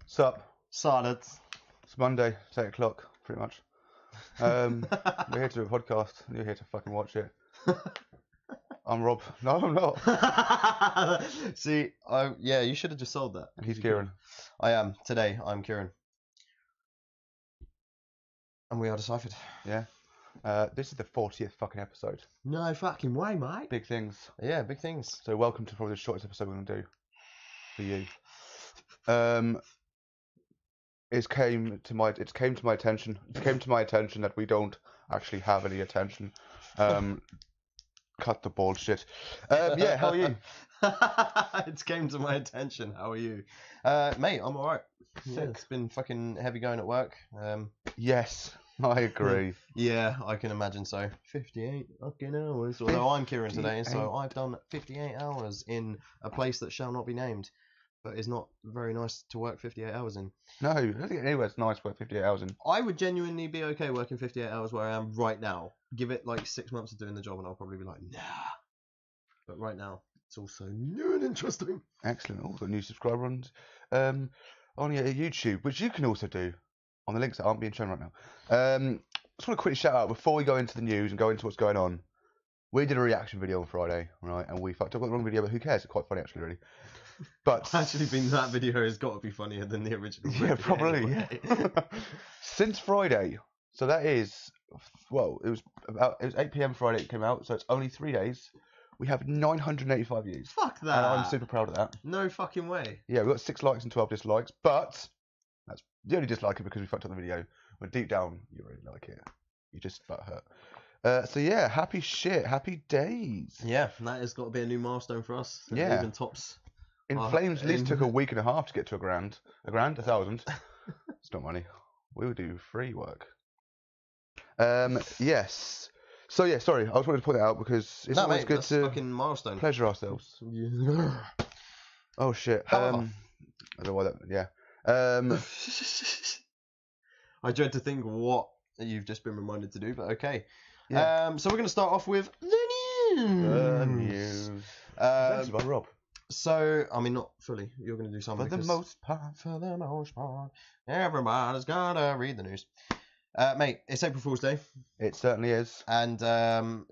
Sup? Started. It's Monday, it's 8 o'clock, pretty much. We're here to do a podcast, and you're here to fucking watch it. I'm Rob. No, I'm not. See, yeah, you should have just sold that. And he's Kieran. I am. Today, I'm Kieran. And we are Deciphered. Yeah. This is the 40th fucking episode. No fucking way, mate. Big things. Yeah, big things. So welcome to probably the shortest episode we're going to do for you. It came to my attention that we don't actually have any attention. Cut the bullshit. Yeah, how are you? It came to my attention. How are you? Mate, I'm alright. Yeah, it's been fucking heavy going at work. Yes, I agree. Yeah, I can imagine so. 58 fucking hours. Although I'm Kieran today, so I've done 58 hours in a place that shall not be named, but is not very nice to work 58 hours in. No, I don't think anywhere's nice to work 58 hours in. I would genuinely be okay working 58 hours where I am right now. Give it like 6 months of doing the job and I'll probably be like, nah. But right now, it's also new and interesting. Excellent. Also, new subscriber on YouTube, which you can also do on the links that aren't being shown right now. Just want to quickly shout out before we go into the news and go into what's going on. We did a reaction video on Friday, right? And we fucked up. Got the wrong video, but who cares? It's quite funny actually, really. But actually, that video has got to be funnier than the original. Yeah, probably. Anyway. Yeah. Since Friday, so that is, well, it was 8 PM Friday it came out, so it's only 3 days. We have 985 views. Fuck that. And I'm super proud of that. No fucking way. Yeah, we got 6 likes and 12 dislikes, but that's you only dislike it because we fucked up the video. But deep down, you really like it. You just butt hurt. So yeah, happy days. Yeah, that has got to be a new milestone for us. Yeah. Even tops. In Flames, at least took a week and a half to get to $1,000. $1,000. It's not money. We'll do free work. Yes. So yeah, sorry, I just wanted to point that out because it's always good to fucking milestone. Pleasure ourselves. Yeah. Oh shit. I don't know why that. Yeah. I dread to think what you've just been reminded to do, but okay. Yeah. So we're going to start off with the news. Presented by Rob. So, I mean, not fully. You're going to do something. For the most part. Everybody's got to read the news. Mate, it's April Fool's Day. It certainly is. And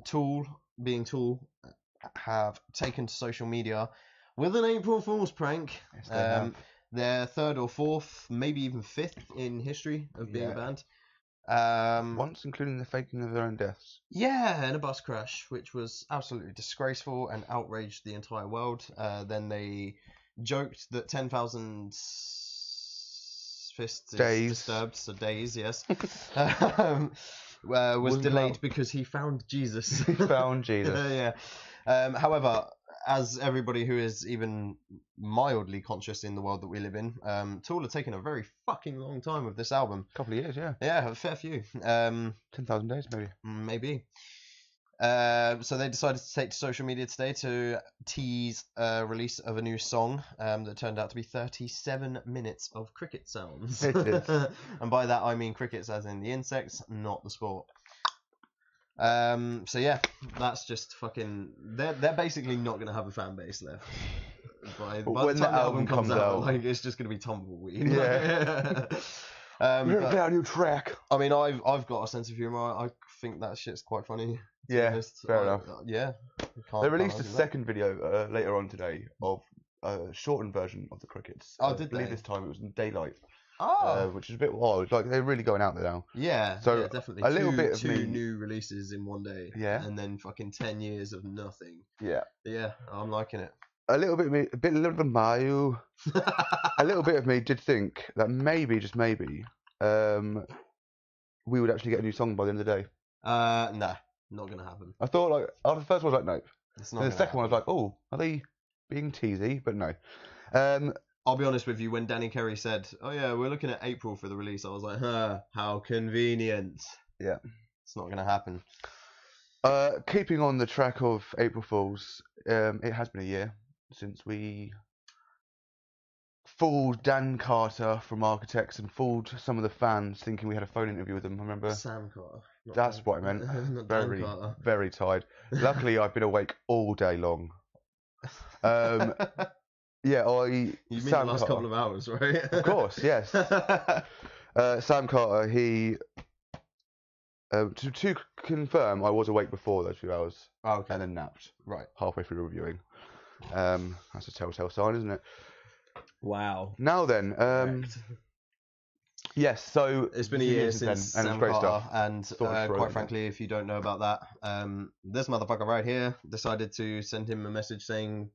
Tool, being Tool, have taken to social media with an April Fool's prank. Yes, their third or fourth, maybe even fifth in history of being a band. Once including the faking of their own deaths. Yeah, in a bus crash, which was absolutely disgraceful and outraged the entire world. Then they joked that 10,000 fists days. Disturbed, so days, yes. Was delayed because he found Jesus. He found Jesus. Yeah. However, as everybody who is even mildly conscious in the world that we live in, Tool have taken a very fucking long time with this album. A couple of years, yeah. Yeah, a fair few. 10,000 days, maybe. Maybe. So they decided to take to social media today to tease a release of a new song that turned out to be 37 minutes of cricket sounds. It is. And by that I mean crickets as in the insects, not the sport. So yeah, that's just fucking. They're basically not going to have a fan base left. By when the time the album comes out, like it's just going to be tumbleweed. Yeah. We're about a new track. I mean, I've got a sense of humour. I think that shit's quite funny. Yeah, fair enough. Yeah. They released a second video later on today of a shortened version of the crickets. Oh, I did believe they? This time it was in daylight. Oh. Which is a bit wild. Like they're really going out there now. Yeah. So yeah, definitely. A little bit of two new releases in one day. Yeah. And then fucking 10 years of nothing. Yeah. Yeah, I'm liking it. A little bit of me, a little bit of Mayu. A little bit of me did think that maybe, just maybe, we would actually get a new song by the end of the day. Nah, not gonna happen. I thought like after the first one I was like no. It's not. And the second one I was like, oh, are they being teasy? But no. I'll be honest with you. When Danny Carey said, "Oh yeah, we're looking at April for the release," I was like, "Huh, how convenient." Yeah. It's not gonna happen. Keeping on the track of April Fools, it has been a year since we fooled Dan Carter from Architects and fooled some of the fans thinking we had a phone interview with them. Remember? Sam Carter. Not That's Dan- what I meant. Not Dan Very, Carter. very tired. Luckily, I've been awake all day long. Um, yeah, You mean the Sam last Carter. couple of hours, right? Of course, yes. Sam Carter, he to confirm, I was awake before those few hours Oh, okay. and then napped Right. halfway through reviewing. That's a telltale sign, isn't it? Wow. Now then, Correct. yes. So It's been a few year news since then, and it was Sam great Carter, stuff. and Thought I'd throw it quite in frankly, if you don't know about that, this motherfucker right here decided to send him a message saying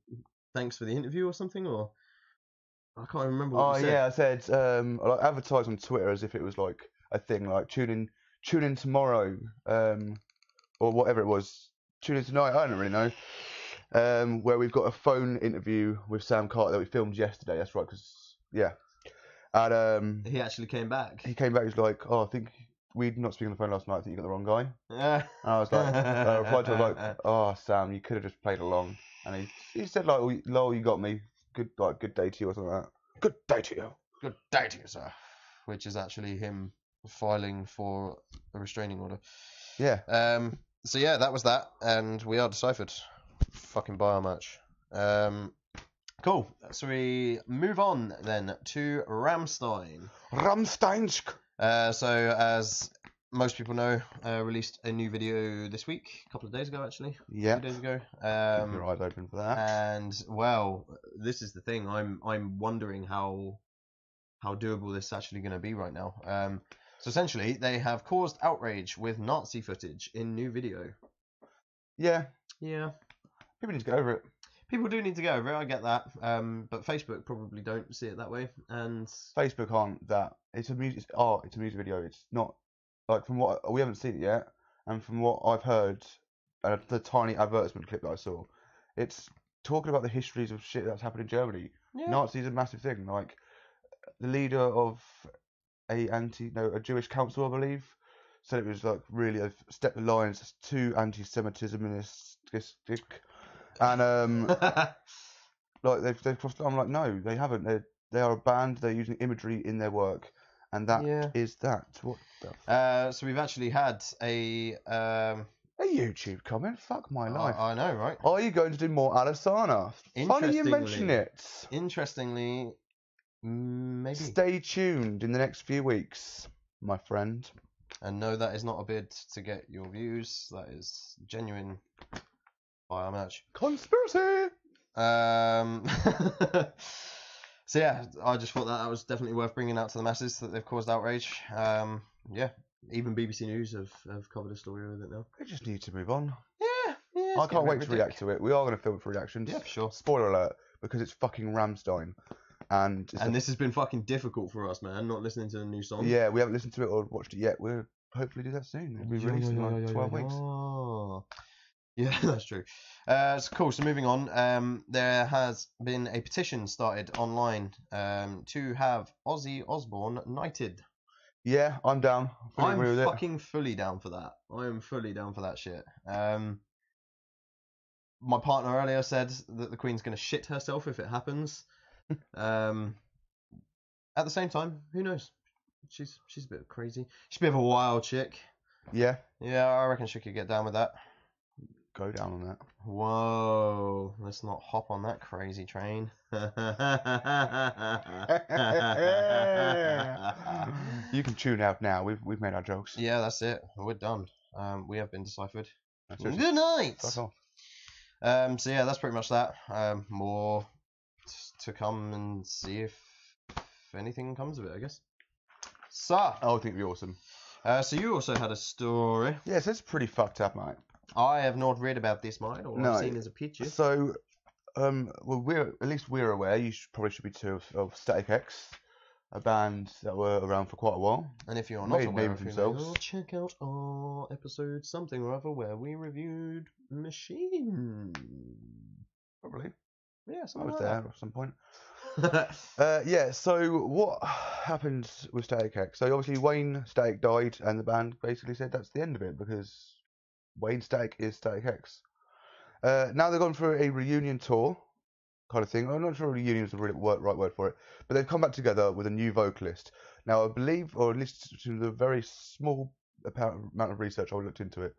thanks for the interview or something, or I can't remember what Oh you said. yeah, I said I like advertised on Twitter as if it was like a thing, like tune in tomorrow, or whatever it was. Tune in tonight. I don't really know. Where we've got a phone interview with Sam Carter that we filmed yesterday. That's right, because yeah, and He actually came back. he came back. He's like, "Oh, I think we'd not speaking on the phone last night. I think you got the wrong guy." And I was like, I replied to him like, "Oh, Sam, you could have just played along." And he said like, "Oh, lol, you got me. Good day to you," or something like that. Good day to you. Good day to you, sir. Which is actually him filing for a restraining order. Yeah. So yeah, that was that, and we are deciphered. Fucking buy our merch. Cool. So we move on then to Rammstein. Rammsteinsk. So as most people know, released a new video this week, a couple of days ago actually. Yeah. 2 days ago. Keep your eyes open for that. And well, this is the thing. I'm wondering how doable this is actually going to be right now. So essentially, they have caused outrage with Nazi footage in new video. Yeah. Yeah. People need to get over it. People do need to get over it, I get that. But Facebook probably don't see it that way. And Facebook aren't that. It's a music. It's art. It's a music video. It's not like from what we haven't seen it yet, and from what I've heard, the tiny advertisement clip that I saw, it's talking about the histories of shit that's happened in Germany. yeah. Nazis are a massive thing. Like the leader of a Jewish council, I believe, said it was like really stepped the lines to anti-Semitismistic, and like they've crossed. I'm like, no, they haven't. They are a band. They're using imagery in their work, and that is that. What the? So we've actually had a YouTube comment. Fuck my life. I know, right? Are you going to do more Alisana? Funny you mention it. Interestingly, maybe. Stay tuned in the next few weeks, my friend. And no, that is not a bid to get your views. That is genuine buy our merch. Conspiracy. So yeah, I just thought that was definitely worth bringing out to the masses, that they've caused outrage. Yeah, even BBC News have covered a story with it now. We just need to move on. Yeah. I can't wait to react to it. We are going to film it for reactions. Yeah, for sure. Spoiler alert, because it's fucking Rammstein. And this has been fucking difficult for us, man, not listening to the new song. Yeah, we haven't listened to it or watched it yet. We'll hopefully do that soon. It'll be released in like 12 weeks. Oh. Yeah, that's true. It's cool. So moving on, there has been a petition started online to have Ozzy Osbourne knighted. Yeah, I'm down. I'm fucking fully down for that. I am fully down for that shit. My partner earlier said that the Queen's going to shit herself if it happens. At the same time, who knows? She's a bit crazy. She's a bit of a wild chick. Yeah. Yeah, I reckon she could get down with that. Go down on that. Whoa, let's not hop on that crazy train. You can tune out now. We've made our jokes. Yeah, that's it. We're done. We have been deciphered. Good night. So yeah, that's pretty much that. More to come and see if anything comes of it, I guess. So, I think it'd be awesome. So you also had a story. Yes, it's pretty fucked up, mate. I have not read about this, mate. All I've seen is a picture. So, well, we're aware. You probably should be too of Static X, a band that were around for quite a while. And if you're not aware of themselves, check out our episode something or other where we reviewed Machine. Probably. Yeah, I was like there at some point. Yeah. So what happened with Static X? So obviously Wayne Static died, and the band basically said that's the end of it because Wayne Static is Static X. Now they've gone for a reunion tour, kind of thing. I'm not sure reunion is the right word for it, but they've come back together with a new vocalist. Now I believe, or at least to the very small amount of research I looked into it,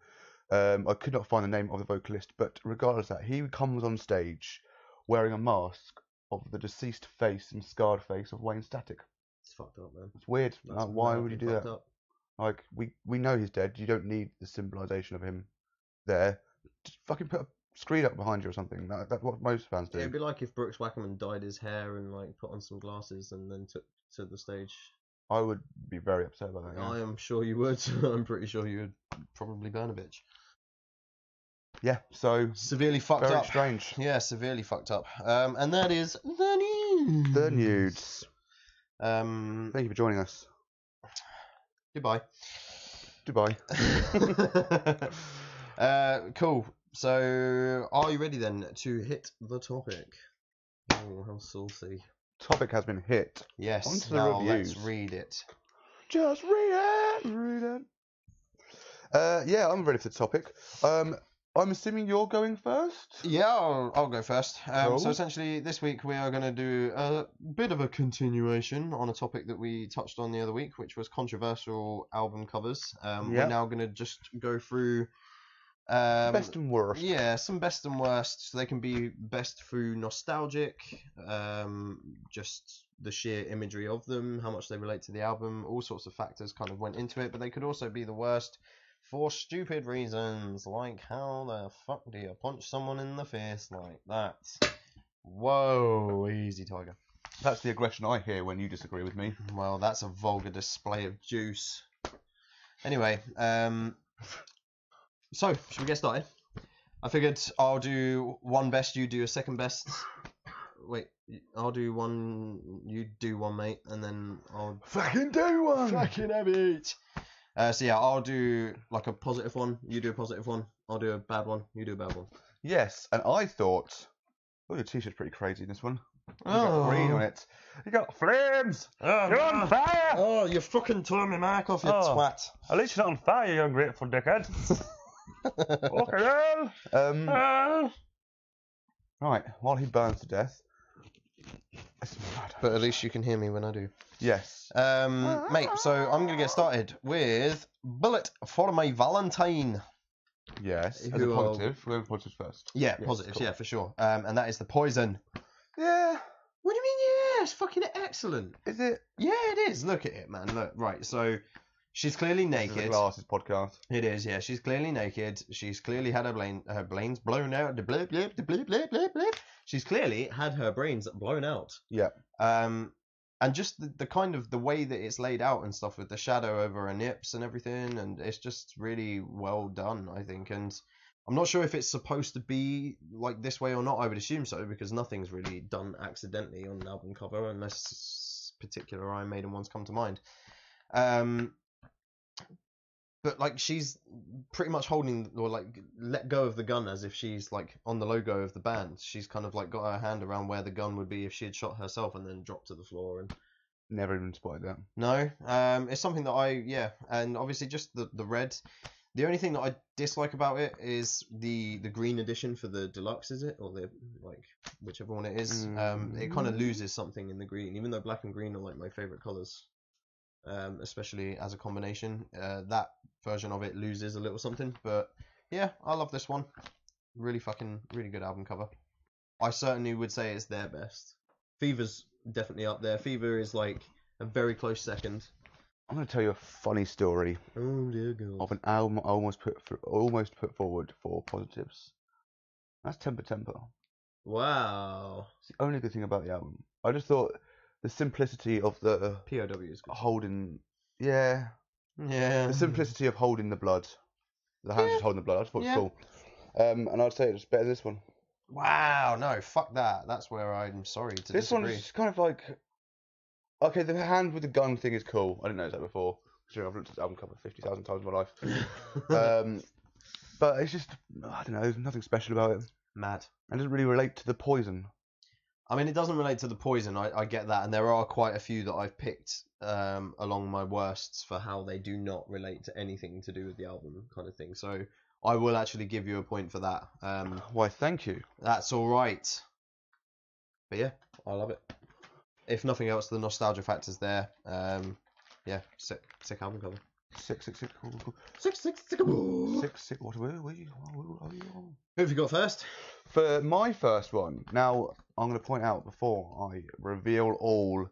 I could not find the name of the vocalist. But regardless of that, he comes on stage wearing a mask of the deceased face and scarred face of Wayne Static. It's fucked up, man. It's weird. That's Why would you do fucked that? Up. Like we know he's dead. You don't need the symbolisation of him there. Just fucking put a screen up behind you or something. That's what most fans do. It'd be like if Brooks Wackerman dyed his hair and like put on some glasses and then took to the stage. I would be very upset about that. Yeah. I am sure you would. I'm pretty sure you would probably burn a bitch. Yeah, so Severely fucked very up. strange. Yeah, severely fucked up. And that is the news. The nudes. Thank you for joining us. Goodbye. Goodbye. Cool. So, are you ready then to hit the topic? Oh, how saucy. Topic has been hit. Yes. Onto the now reviews. let's read it. Just read it. Read it. Yeah, I'm ready for the topic. I'm assuming you're going first? Yeah, I'll go first. Cool. So essentially, this week we are going to do a bit of a continuation on a topic that we touched on the other week, which was controversial album covers. We're now going to just go through best and worst. Yeah, some best and worst. So they can be best through nostalgic, just the sheer imagery of them, how much they relate to the album, all sorts of factors kind of went into it. But they could also be the worst for stupid reasons, like how the fuck do you punch someone in the face like that? Whoa, easy, Tiger. That's the aggression I hear when you disagree with me. Well, that's a vulgar display of juice. Anyway, so should we get started? I figured I'll do one best, you do a second best. Wait, I'll do one, you do one, mate, and then I'll fucking do one. Fucking have it. So yeah, I'll do like a positive one, you do a positive one, I'll do a bad one, you do a bad one. Yes, and I thought, oh, your t-shirt's pretty crazy in this one. You got green on it. You got flames. You're on fire. Oh, you fucking tore my mic off, you twat. At least you're not on fire, you ungrateful dickhead. Okay, then. Right, while he burns to death. But at least you can hear me when I do. Yes. Mate, so I'm going to get started with Bullet for My Valentine. Yes, as a positive. We're going positive first. Yeah, yes, positives, cool. yeah, for sure. And that is the Poison. Yeah. What do you mean, yeah? It's fucking excellent. Is it? Yeah, it is. Look at it, man. Look, right, so she's clearly naked. This is a glasses podcast. It is, yeah. She's clearly naked. She's clearly had her brains blown out. Blip, blip, blip, blip, blip, blip. She's clearly had her brains blown out. Yeah. And just the kind of the way that it's laid out and stuff with the shadow over her nips and everything, and it's just really well done, I think. And I'm not sure if it's supposed to be like this way or not. I would assume so, because nothing's really done accidentally on an album cover unless particular Iron Maiden ones come to mind. But like she's pretty much holding or like let go of the gun as if she's like on the logo of the band. She's kind of like got her hand around where the gun would be if she had shot herself and then dropped to the floor. And never even spotted that. No, it's something that and obviously just the red. The only thing that I dislike about it is the green edition for the deluxe, is it, or the like whichever one it is. It kind of loses something in the green, even though black and green are like my favorite colors. Especially as a combination, that version of it loses a little something, but yeah, I love this one. Really good album cover. I certainly would say it's their best. Fever's definitely up there. Fever is like a very close second. I'm going to tell you a funny story. Oh dear God. Of an album I almost put forward for positives. That's Temper Temper. Wow. It's the only good thing about the album. I just thought the simplicity of the POWs holding, yeah, the simplicity of holding the blood, the hands just holding the blood. I just thought it was cool. And I'd say it's better than this one. Wow, no, fuck that. That's where I'm sorry to this disagree. This one's kind of like, okay, the hand with the gun thing is cool. I didn't know that before. I've looked at the album cover 50,000 times in my life. But it's just, I don't know, there's nothing special about it. Mad. And it doesn't really relate to the Poison. I mean, it doesn't relate to the Poison, I get that, and there are quite a few that I've picked along my worsts for how they do not relate to anything to do with the album kind of thing. So I will actually give you a point for that. Why, thank you. That's all right. But yeah, I love it. If nothing else, the nostalgia factor's there. Yeah, sick album cover. Six. Cool. Six. What are we? Who have you got first? For my first one, now I'm going to point out before I reveal all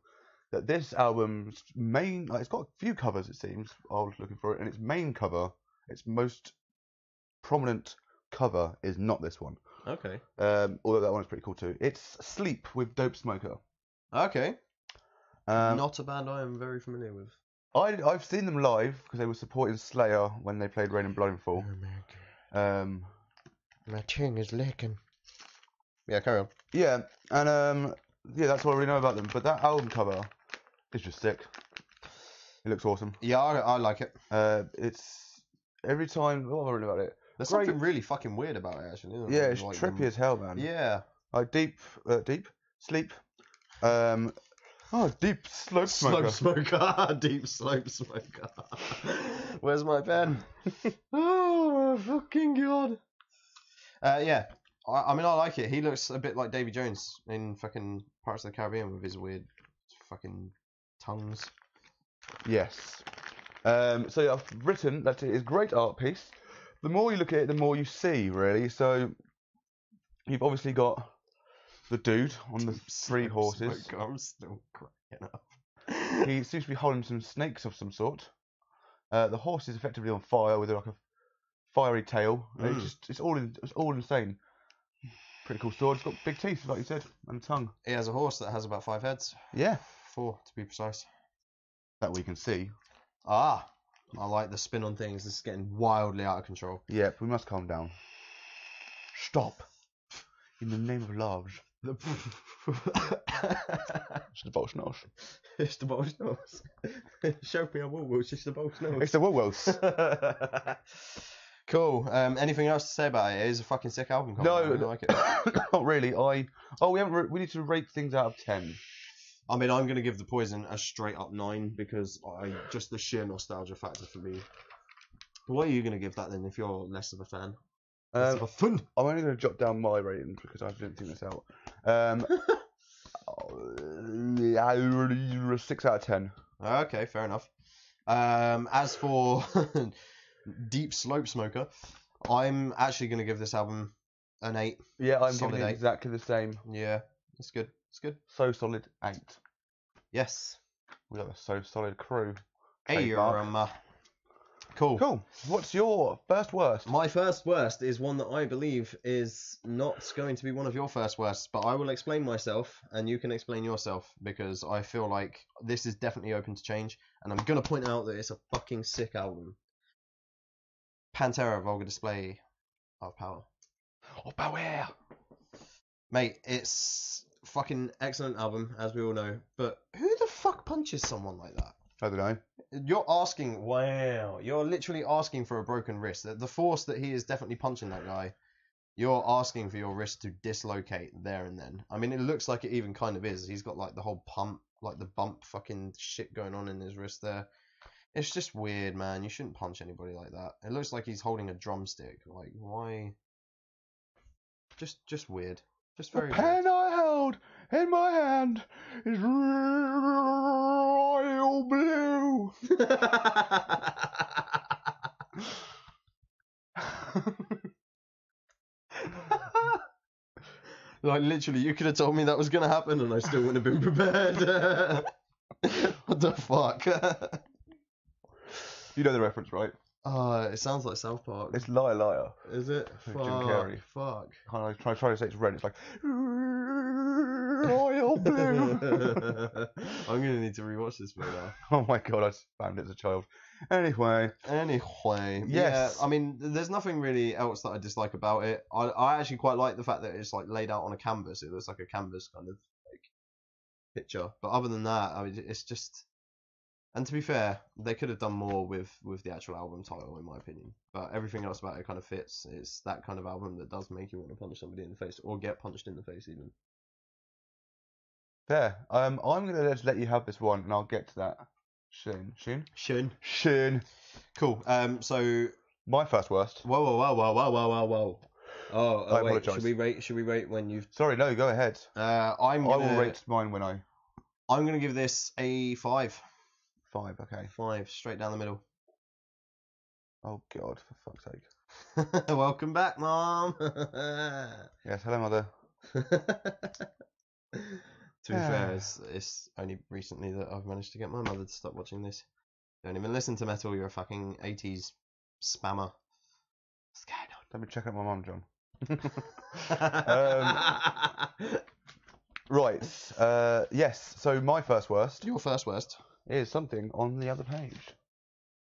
that this album's main, it's got a few covers it seems. I was looking for it, and its main cover, its most prominent cover, is not this one. Okay. Although that one is pretty cool too. It's Sleep with Dope Smoker. Okay. Um, Not a band I am very familiar with. I've seen them live because they were supporting Slayer when they played Rain and Blood and Fall. My tongue is licking. Yeah, carry on. Yeah, and yeah, that's all I really know about them. But that album cover is just sick. It looks awesome. Yeah, I like it. It's every time. What have I written about it? There's Great. something really fucking weird about it, actually. Isn't Yeah, there? it's Like trippy them- as hell, man. Yeah. Like deep sleep. Deep slope smoker. Slope smoker. Deep slope smoker. Where's my pen? Oh, fucking God. Yeah. I mean, I like it. He looks a bit like Davy Jones in fucking Pirates of the Caribbean with his weird fucking tongues. Yes. So yeah, I've written that it is a great art piece. The more you look at it, the more you see, really. So you've obviously got the dude on the three horses. Smoker, I'm still cracking up. He seems to be holding some snakes of some sort. The horse is effectively on fire with like a fiery tail. It's all insane. Pretty cool sword. It's got big teeth, like you said, and a tongue. He has a horse that has about 5 heads. Yeah, 4 to be precise. that we can see. Ah, I like the spin on things. This is getting wildly out of control. Yep, we must calm down. Stop. In the name of love. It's the Bolsh nose. It's the Bolsh nose. Show me a woolworths. It's the Bolsh nose. It's the Woolworths. Cool. Anything else to say about it? It is a fucking sick album. No, I really like it. not really. We need to rate things out of 10. I mean, I'm gonna give The Poison a straight up 9 because just the sheer nostalgia factor for me. But what are you gonna give that then if you're less of a fan? Less of a fan. I'm only going to jot down my rating because I didn't think this out. 6 out of 10. Okay, fair enough. As for Deep Slope Smoker, I'm actually going to give this album an 8. Yeah, I'm Solid giving it 8. exactly the same. Yeah, it's good. It's good. So solid 8. Yes. We got a so solid crew. Hey, Trademark. Cool. Cool. What's your first worst? My first worst is one that I believe is not going to be one of your first worsts, but I will explain myself and you can explain yourself because I feel like this is definitely open to change and I'm going to point out that it's a fucking sick album. Pantera, Vulgar Display of Power. Oh, power! Mate, it's fucking excellent album, as we all know, but who the fuck punches someone like that? I don't know. You're asking, wow, you're literally asking for a broken wrist. The force that he is definitely punching that guy, you're asking for your wrist to dislocate there and then. I mean, it looks like it even kind of is. He's got like the whole bump fucking shit going on in his wrist there. It's just weird, man. You shouldn't punch anybody like that. It looks like he's holding a drumstick. Like, why? Just weird. Just very The weird. pen I held in my hand is royal blue. Like, literally, you could have told me that was going to happen and I still wouldn't have been prepared. What the fuck? You know the reference, right? It sounds like South Park. It's Liar Liar. Is it? With Fuck. Jim Carrey. Fuck. Kind of try to say it's red. It's like royal blue. I'm going to need to rewatch this video now. Oh my god, I found it as a child. Anyway, Anyway, Yes. yeah, I mean, there's nothing really else that I dislike about it. I actually quite like the fact that it's like laid out on a canvas. It looks like a canvas kind of like picture. But other than that, I mean, it's just. And to be fair, they could have done more with the actual album title, in my opinion. But everything else about it kind of fits. It's that kind of album that does make you want to punch somebody in the face or get punched in the face, even. fair. I'm gonna just let you have this one, and I'll get to that soon. Soon. Cool. So. My first worst. Whoa. Oh, I wait. apologise. Should we rate when you've? Sorry, no, go ahead. I will rate mine when I'm gonna give this a 5. 5. Okay. 5, straight down the middle. Oh God, for fuck's sake. Welcome back, Mom. Yes, hello, mother. To be fair, it's only recently that I've managed to get my mother to stop watching this. Don't even listen to metal, you're a fucking 80s spammer. What's going Let me check out my mum, John. on? Right. Yes. So my first worst Your first worst. is something on the other page.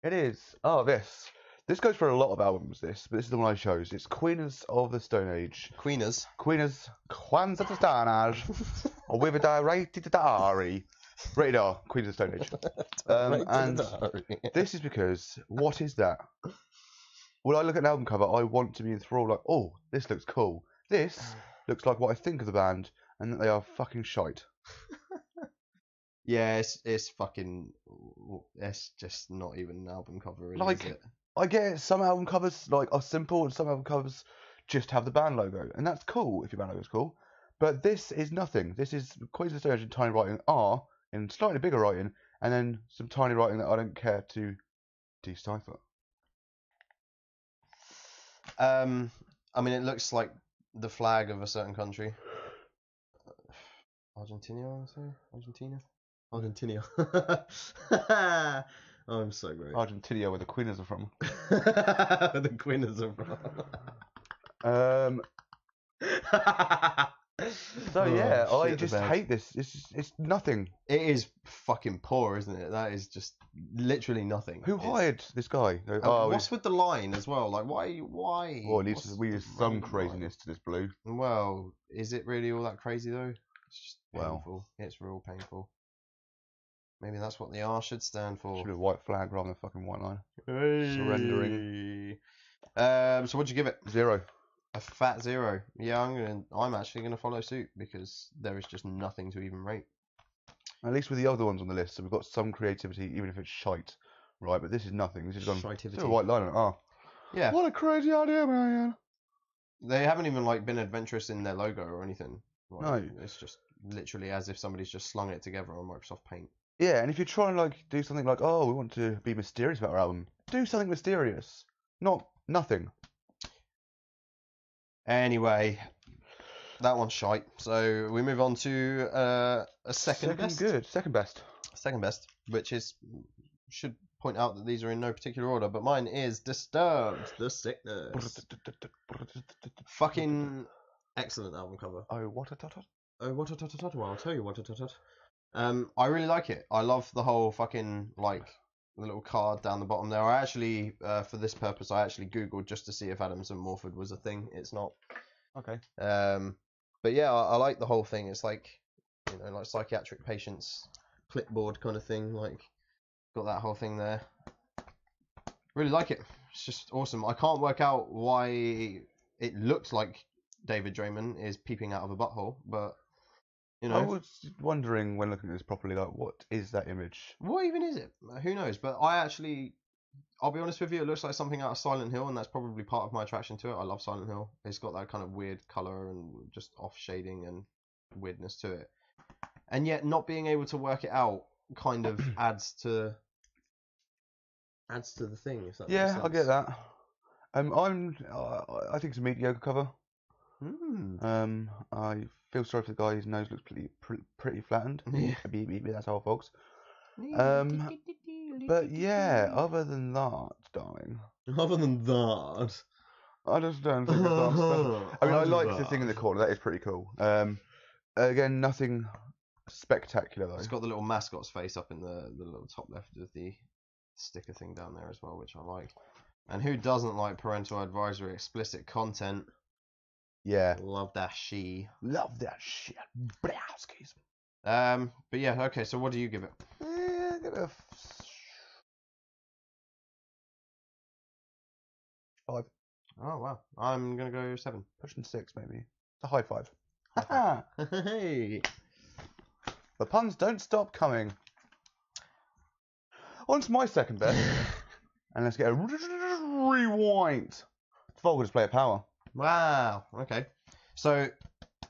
It is. Oh, this. This goes for a lot of albums. But this is the one I chose. It's Queens of the Stone Age. Queeners. Queens of the Stone Age. With a rated diary. Rated R. Queens of the Stone Age. And this is because what is that? When I look at an album cover, I want to be enthralled. Like, oh, this looks cool. This looks like what I think of the band, and that they are fucking shite. Yeah, it's fucking. It's just not even an album cover, really, Like, is it? I get it, some album covers like are simple, and some album covers just have the band logo, and that's cool if your band logo is cool. But this is nothing. This is Queens of the Stone Age in tiny writing, R in slightly bigger writing, and then some tiny writing that I don't care to decipher. I mean, it looks like the flag of a certain country. Argentina, I want to say? Argentina. Oh, I'm so great. Argentina, where the Queeners are from. The Queeners are from. So yeah, Oh, I shit the just bed. hate this. It's nothing. It is fucking poor, isn't it? That is just literally nothing. Who hired this guy? What's with the line as well? Like, why? Well, at least we use some craziness to this blue. Well, is it really all that crazy though? It's just Well. painful. It's real painful. Maybe that's what the R should stand for. Should have white flag rather than fucking white line. Surrendering. So what'd you give it? 0. A fat 0. Yeah, I'm actually gonna follow suit because there is just nothing to even rate. At least with the other ones on the list, so we've got some creativity, even if it's shite, right? But this is nothing. This is gone. Shitivity. Still a white line on it. Oh, Yeah. what a crazy idea, man! They haven't even like been adventurous in their logo or anything. Like, No. It's just literally as if somebody's just slung it together on Microsoft Paint. Yeah, and if you're trying to like do something like, oh, we want to be mysterious about our album, do something mysterious, not nothing. Anyway, that one's shite. So we move on to a second best. Second best. Second best, which is should point out that these are in no particular order, but mine is Disturbed, The Sickness. Fucking excellent album cover. Oh, what a tot. Oh, what a tot. Well, I'll tell you what a tot. I really like it. I love the whole fucking like the little card down the bottom there. I actually, for this purpose, I actually googled just to see if Adams and Morford was a thing. It's not. Okay. But yeah, I like the whole thing. It's like, you know, like psychiatric patients clipboard kind of thing. Like, got that whole thing there. Really like it. It's just awesome. I can't work out why it looks like David Draymond is peeping out of a butthole, but you know. I was wondering when looking at this properly, like, what is that image? What even is it? Who knows? But I'll be honest with you, it looks like something out of Silent Hill, and that's probably part of my attraction to it. I love Silent Hill. It's got that kind of weird colour and just off shading and weirdness to it. And yet not being able to work it out kind of adds to the thing, if that makes sense. Yeah, I get that. I think it's a mediocre cover. I feel sorry for the guy whose nose looks pretty flattened. Yeah. That's all, folks. But yeah, other than that, darling, Other than that, I just don't think it's that stuff. I mean, I like the thing in the corner. That is pretty cool. Again, nothing spectacular though. It's got the little mascot's face up in the little top left of the sticker thing down there as well, which I like. And who doesn't like parental advisory explicit content? Yeah. Love that shit. Love that shit. Browskis. But yeah, okay, so what do you give it? Give it a 5. Oh wow. I'm gonna go 7. Pushing 6 maybe. It's a high 5. Hey. The puns don't stop coming. On to my second best. And let's get a rewind. Vulgar display of power. Wow. Okay. So,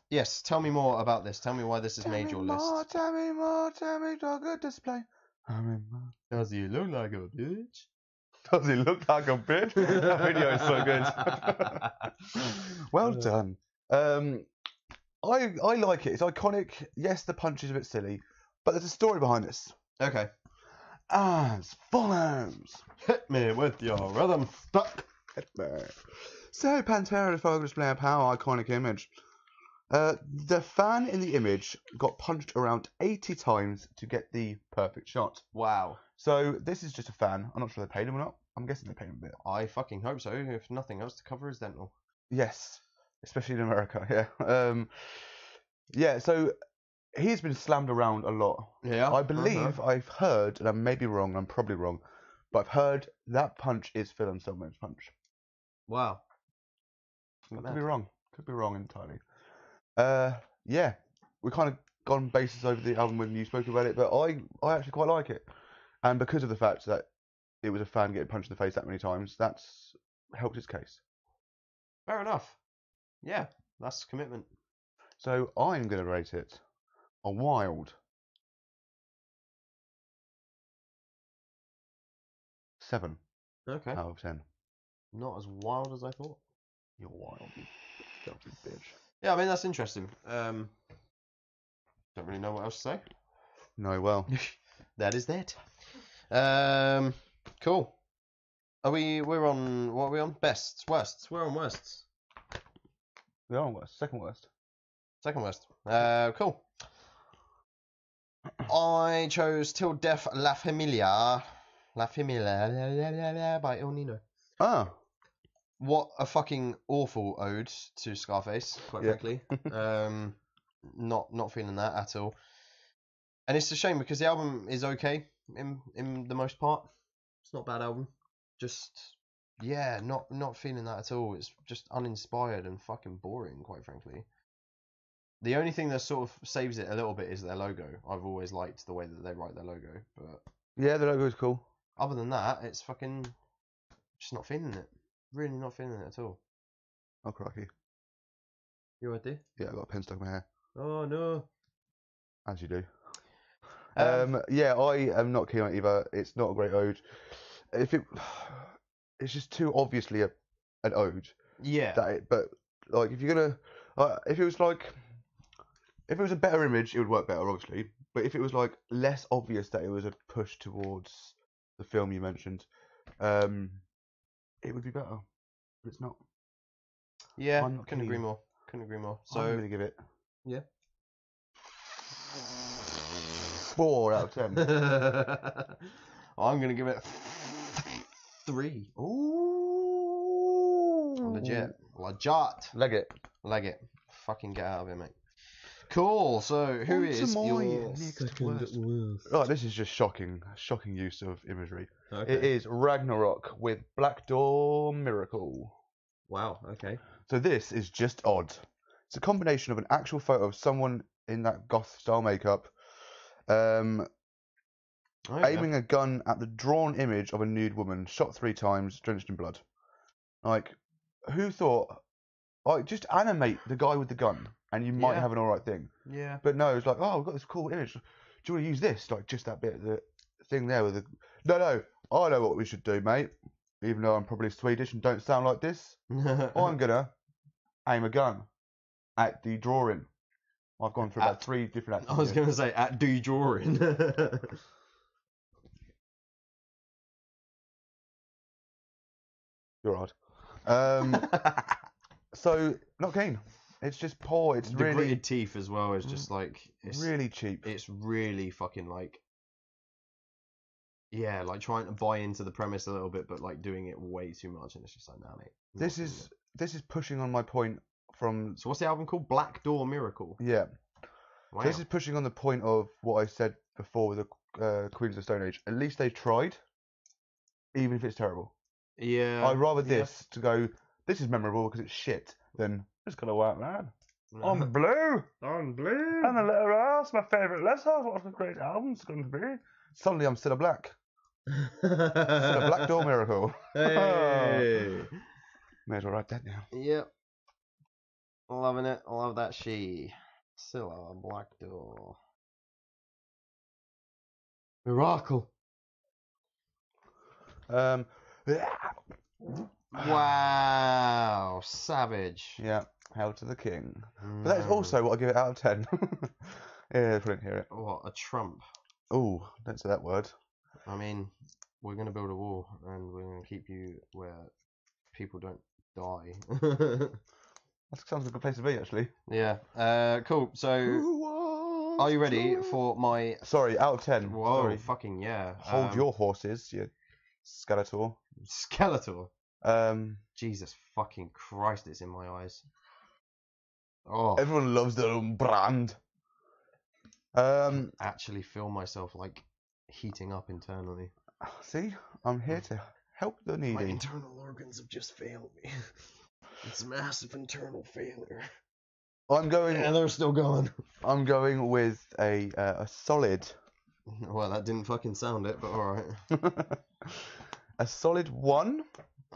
yes, tell me more about this. Tell me why this has made your list. Tell me more, vulgar display. Does he look like a bitch? Does he look like a bitch? That video is so good. Well done. I like it. It's iconic. Yes, the punch is a bit silly, but there's a story behind this. Okay. As follows. Hit me with your rhythm stuck. So, Pantera the Frog display a power iconic image. The fan in the image got punched around 80 times to get the perfect shot. Wow. So, this is just a fan. I'm not sure they paid him or not. I'm guessing they paid him a bit. I fucking hope so, if nothing else, to cover his dental. Yes, especially in America, yeah. Yeah, so he's been slammed around a lot. Yeah. I believe I've heard, and I may be wrong, I'm probably wrong, but I've heard that punch is Phil Anselmo's punch. Wow. I could be wrong. Could be wrong entirely. Yeah, we kind of gone bases over the album when you spoke about it, but I actually quite like it, and because of the fact that it was a fan getting punched in the face that many times, that's helped its case. Fair enough. Yeah, that's commitment. So I'm going to rate it a wild 7 Okay. out of 10. Not as wild as I thought. You're wild, you filthy bitch. Yeah, I mean, that's interesting. Don't really know what else to say. No, well, That is that. Cool. We're on, what are we on? Bests, worsts. We're on worsts. we are on worst, second worst. Second worst. Cool. I chose Till Death La Familia. La Familia by El Nino. Ah, What a fucking awful ode to Scarface, quite Yeah. frankly. Not feeling that at all. And it's a shame because the album is okay in the most part. It's not a bad album. Just yeah, not feeling that at all. It's just uninspired and fucking boring, quite frankly. The only thing that sort of saves it a little bit is their logo. I've always liked the way that they write their logo, but yeah, the logo is cool. other than that, it's fucking just not feeling it. Really not feeling it at all. Oh, crikey. You idea? Yeah, I got a pin stuck in my hair, Oh no. as you do. Yeah, I am not keen on it either. It's not a great ode. It's just too obviously an ode. Yeah. But like, if you're gonna, if it was a better image, it would work better, obviously. But if it was like less obvious that it was a push towards the film you mentioned, it would be better. But it's not. Yeah. I'm not Couldn't agree keen. more. Couldn't agree more. So I'm So gonna give it yeah. 4 out of 10. I'm gonna give it 3. Ooh, Legit. Leg it. Leg it. Fucking get out of here, mate. Cool. So who On is to my your next second worst. worst? Oh, this is just shocking use of imagery. Okay. It is Ragnarok with Black Door Miracle. Wow. Okay. So this is just odd. It's a combination of an actual photo of someone in that goth style makeup, Okay. aiming a gun at the drawn image of a nude woman, shot 3 times, drenched in blood. Like, who thought, like, just animate the guy with the gun, and you might Yeah. have an alright thing. Yeah. But no, it's like, oh, we've got this cool image. Do you want to use this? Like, just that bit, the thing there with the. No, I know what we should do, mate. Even though I'm probably Swedish and don't sound like this, I'm gonna aim a gun at the drawing. I've gone through about 3 different actors. I was here. gonna say at do you drawing. You're odd. So not keen. It's just poor. It's The really gritted teeth as well is just like it's really cheap. it's really fucking like yeah, like trying to buy into the premise a little bit, but like doing it way too much, and it's just like nah, mate. I'm not This feeling is it. this is pushing on my point from So what's the album called? Black Door Miracle. yeah. Wow. This is pushing on the point of what I said before with the Queens of the Stone Age. At least they tried, even if it's terrible. Yeah. I'd rather yeah. this to go. This is memorable because it's shit than Just got a white man. No. On blue. On blue. And the Little House, my favourite list. What a great album's going to be. suddenly I'm still a black. Still a Black Door Miracle. Hey. May as well write that down. Yep. Loving it. Love that she. Still a Black Door. Miracle. Wow, savage. Yeah, hail to the king. But that is No. also what I give it out of 10. Yeah, brilliant, hear it. What, a Trump? Oh, don't say that word. I mean, we're going to build a wall and we're going to keep you where people don't die. That sounds like a good place to be, actually. Yeah. Cool. So, are you ready for my... Sorry, out of 10. Whoa, Sorry. fucking yeah. Hold your horses, you Skeletor. Skeletor. Um, Jesus fucking Christ, it's in my eyes. Oh, Everyone loves their own brand. actually feel myself like heating up internally. See, I'm here to help the My needy. internal organs have just failed me. It's a massive internal failure. I'm going. And they're still going. I'm going with a solid. Well, that didn't fucking sound it, but alright. A solid 1.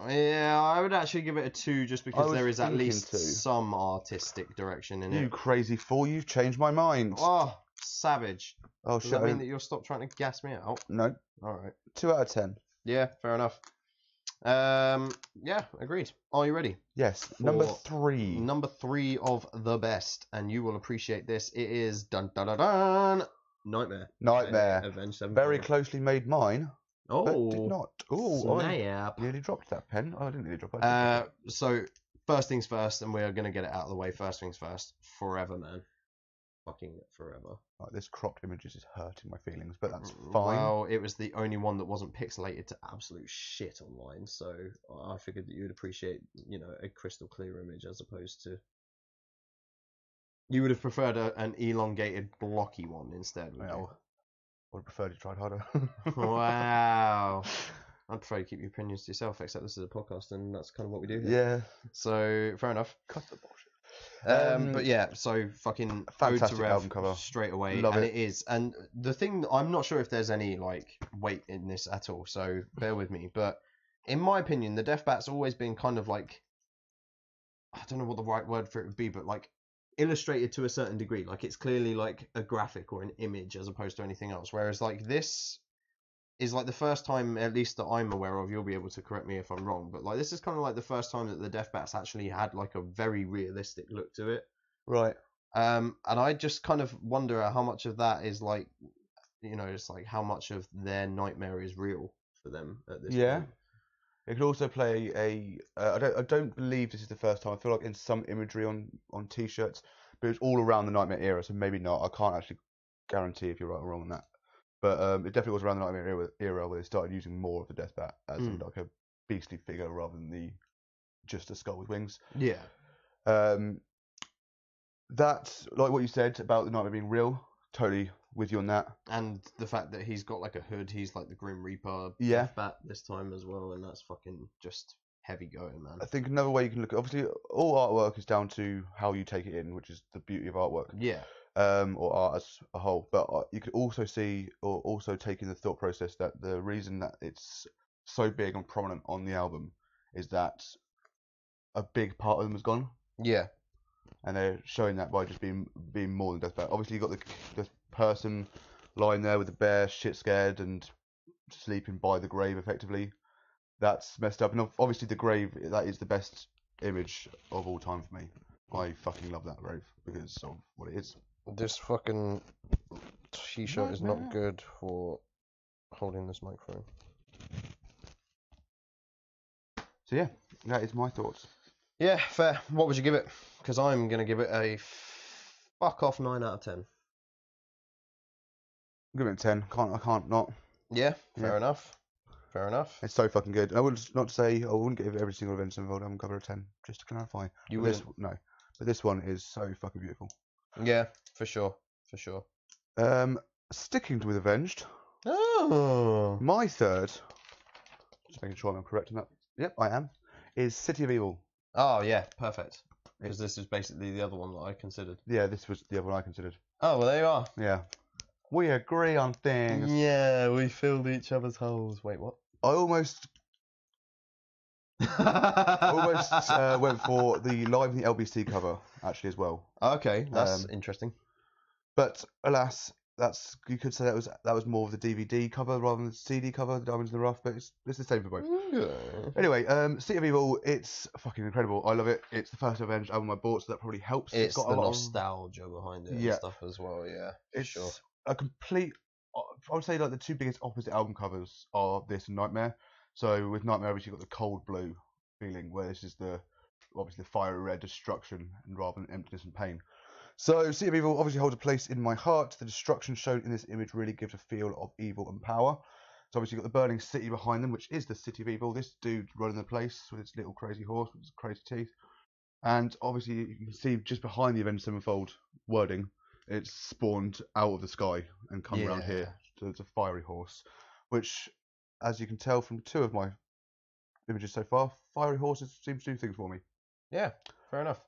Yeah, I would actually give it a 2 just because was there is at thinking least 2. some artistic direction in You it. crazy fool! You've changed my mind. Oh, savage. Oh Does shit! that mean that you'll stop trying to gas me out? No, Alright. 2 out of 10. Yeah, fair enough. Yeah, agreed. Are you ready? Yes, number For 3. Number 3 of the best, and you will appreciate this. It is dun dun dun dun. Nightmare. Nightmare. Avenged Sevenfold. Very closely made mine, but did Oh, not. Oh, I snap. nearly dropped that pen. Oh, I didn't nearly drop it. I did drop it. So first things first, and we're gonna get it out of the way. First things first. Forever, man. Fucking forever. Like, this cropped images is hurting my feelings, but that's fine. Well, it was the only one that wasn't pixelated to absolute shit online, so I figured that you would appreciate, a crystal clear image as opposed to. You would have preferred an elongated, blocky one instead, would Well, I would have preferred you tried harder. you? Wow. I'd prefer you keep your opinions to yourself, except this is a podcast, and that's kind of what we do here. Yeah. So, fair enough. Cut the bullshit. But yeah, so fucking Fantastic Ode to Rev album cover. straight away, Love and it. it is. And the thing, I'm not sure if there's any weight in this at all, so bear with me. But in my opinion, the Death Bat's always been kind of I don't know what the right word for it would be, but illustrated to a certain degree. It's clearly a graphic or an image as opposed to anything else. Whereas this is the first time, at least that I'm aware of, you'll be able to correct me if I'm wrong, but this is kind of the first time that the Death Bats actually had a very realistic look to it. Right. And I just kind of wonder how much of that is it's how much of their nightmare is real for them at this point. It could also play I don't believe this is the first time. I feel like in some imagery on T-shirts, but it's all around the Nightmare era, so maybe not. I can't actually guarantee if you're right or wrong on that. But it definitely was around the Nightmare era where they started using more of the Death Bat as a beastly figure rather than just a skull with wings. Yeah. That's like what you said about the Nightmare being real. Totally with you on that. And the fact that he's got a hood, he's the Grim Reaper Yeah. Bat this time as well, and that's fucking just heavy going, man. I think another way you can look at, obviously all artwork is down to how you take it in, which is the beauty of artwork. Yeah. Or art as a whole. But you could also see, or also take in the thought process that the reason that it's so big and prominent on the album is that a big part of them has gone. Yeah. And they're showing that by just being more than Death Bat. Obviously, you got the person lying there with the bear, shit scared, and sleeping by the grave, effectively. That's messed up. And obviously, the grave, that is the best image of all time for me. I fucking love that grave because of what it is. This fucking T-shirt is not good for holding this microphone. So yeah, that is my thoughts. Yeah, fair. What would you give it? Because I'm going to give it a fuck off 9 out of 10. I'll give it a 10. I can't not. Yeah, fair enough. Fair enough. It's so fucking good. I would not say I wouldn't give every single Avenged Sevenfold album cover a 10, just to clarify. You wouldn't? wouldn't? No. But this one is so fucking beautiful. Yeah, for sure. For sure. Sticking with Avenged, Oh. my third, just making sure I'm correct on that. Yep, I am, is City of Evil. Oh, yeah, perfect. Because this is basically the other one that I considered. Yeah, this was the other one I considered. Oh, well, there you are. Yeah. We agree on things. Yeah, we filled each other's holes. Wait, what? I almost went for the Live in the LBC cover, actually, as well. Okay, that's interesting. But alas, you could say that was more of the DVD cover rather than the CD cover, the Diamonds in the Rough, but it's the same for both. Okay. Anyway, City of Evil, it's fucking incredible. I love it. It's the first Avenged album I bought, so that probably helps. It's got the a lot nostalgia behind it Yeah. and stuff as well. Yeah, for It's sure. a complete. I would say like the two biggest opposite album covers are this and Nightmare. So with Nightmare, obviously you've got the cold blue feeling, where this is obviously the fiery red destruction and rather than emptiness and pain. So City of Evil obviously holds a place in my heart. The destruction shown in this image really gives a feel of evil and power. So obviously you've got the burning city behind them, which is the City of Evil. This dude running the place with its little crazy horse with its crazy teeth. And obviously you can see just behind the Avenged Sevenfold wording, it's spawned out of the sky and come around here. So it's a fiery horse, which, as you can tell from two of my images so far, fiery horses seem to do things for me. Yeah, fair enough.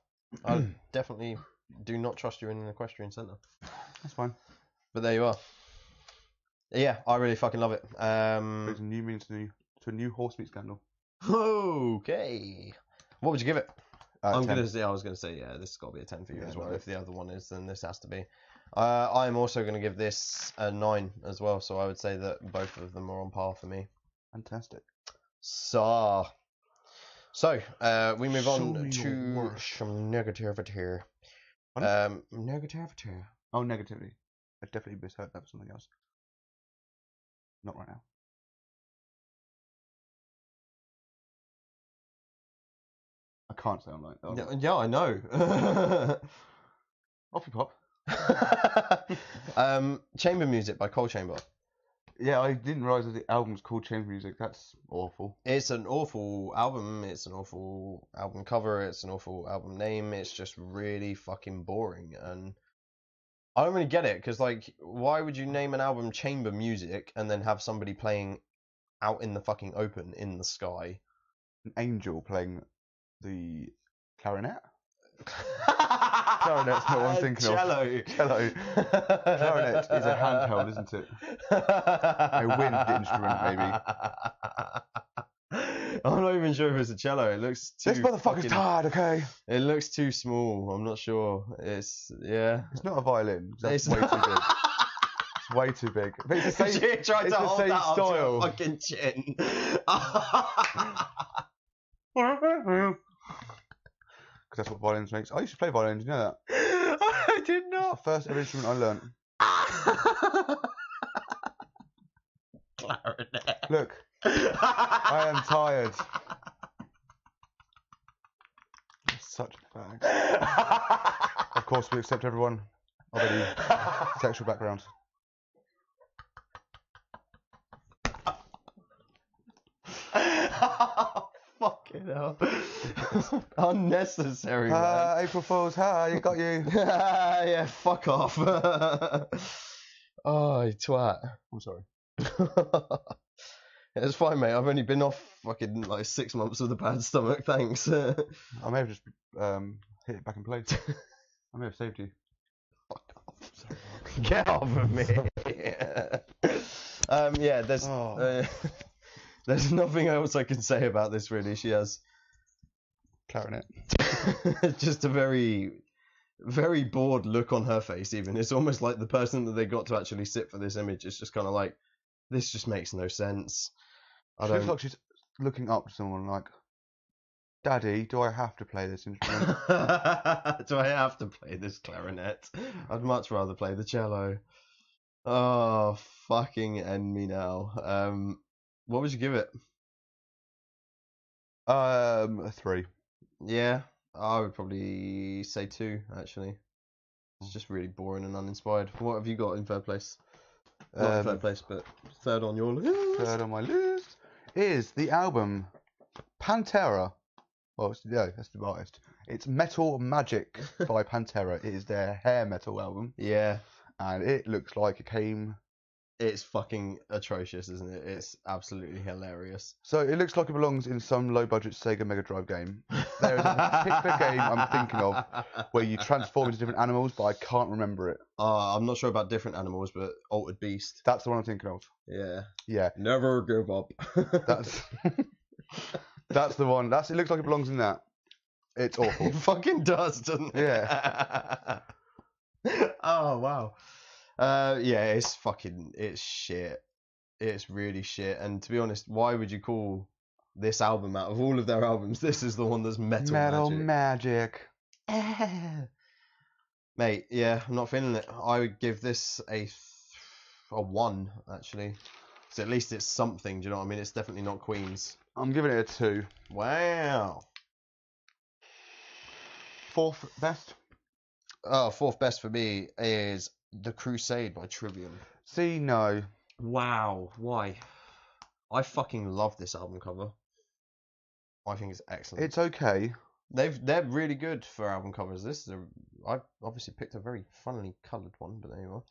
I definitely do not trust you in an equestrian centre. That's fine. But there you are. Yeah, I really fucking love it. Brings a new meaning to a new horse meat scandal. Okay. What would you give it? I was 10. gonna say, yeah, this has got to be a 10 for you Yeah, as well. right. If the other one is, then this has to be. I'm also going to give this a 9 as well, so I would say that both of them are on par for me. Fantastic. So we move Show on me your to work. some negativity. Pardon? Negativity. Oh, negativity. I definitely misheard that for something else. Not right now. I can't say online. Oh, Yeah, I know. off you pop. Chamber Music by Cold Chamber. Yeah, I didn't realise that the album's called Chamber Music. That's awful. It's an awful album. It's an awful album cover. It's an awful album name. It's just really fucking boring. And I don't really get it because, like, why would you name an album Chamber Music and then have somebody playing out in the fucking open in the sky? An angel playing the clarinet? Clarinet's not what I'm thinking Cello. of. Cello. Clarinet is a handheld, isn't it? A wind instrument, maybe. I'm not even sure if it's a cello. It looks too. This motherfucker's fucking- tired, okay? It looks too small. I'm not sure. It's It's not a violin. That's It's way too not- big. It's way too big. But it's the same, She tried it's to the hold same that up to style. her fucking chin. Because that's what violins makes. I used to play violins, you know that? I did It's the not. first ever instrument I learnt. Clarinet. Look, I am tired. Such a fag. Of course, we accept everyone of any sexual background. Fucking hell. Unnecessary, man. April Fools, you got you. Yeah, fuck off. Oh, you twat. I'm sorry. It's fine, mate. I've only been off fucking like 6 months with a bad stomach. Thanks. I may have just hit it back in place. I may have saved you. Get off of me. Yeah, there's Oh. there's nothing else I can say about this really. She has Clarinet. just a very, very bored look on her face. Even it's almost like the person that they got to actually sit for this image is just kind of like, this just makes no sense. I She looks don't. like she's looking up to someone like, Daddy, do I have to play this instrument? Do I have to play this clarinet? I'd much rather play the cello. Oh, fucking end me now. What would you give it? A 3. Yeah, I would probably say 2, actually. It's just really boring and uninspired. What have you got in third place? Not third place, but third on your list. Third on my list is the album Pantera. Well, that's the artist. It's Metal Magic by Pantera. It is their hair metal album, Yeah, and it looks like it came. it's fucking atrocious, isn't it? It's absolutely hilarious. So it looks like it belongs in some low-budget Sega Mega Drive game. There is a particular game I'm thinking of where you transform into different animals, but I can't remember it. I'm not sure about different animals, but Altered Beast. That's the one I'm thinking of. Yeah. Yeah, Never give up. that's that's the one. It looks like it belongs in that. It's awful. It fucking does, doesn't it? Yeah. Oh, wow. Yeah, it's shit. It's really shit. And to be honest, why would you call this album, out of all of their albums, this is the one that's metal magic. Mate, yeah, I'm not feeling it. I would give this a 1, actually. So at least it's something, do you know what I mean? It's definitely not Queen's. I'm giving it a 2. Wow. 4th best? Oh, 4th best for me is The Crusade by Trivium. See, no. Wow, why? I fucking love this album cover. I think it's excellent. It's okay. They're really good for album covers. I've obviously picked a very funnily coloured one, but there you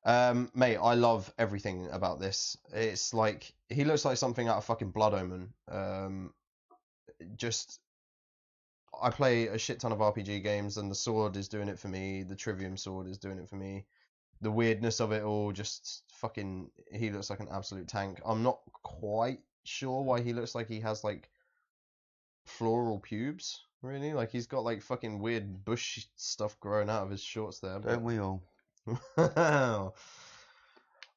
are. Mate, I love everything about this. It's like he looks like something out of fucking Blood Omen. Just I play a shit ton of RPG games, and the sword is doing it for me. The Trivium sword is doing it for me. The weirdness of it all, just fucking. He looks like an absolute tank. I'm not quite sure why he looks like he has like floral pubes. Really, like he's got like fucking weird bush stuff growing out of his shorts there. Don't we all? But...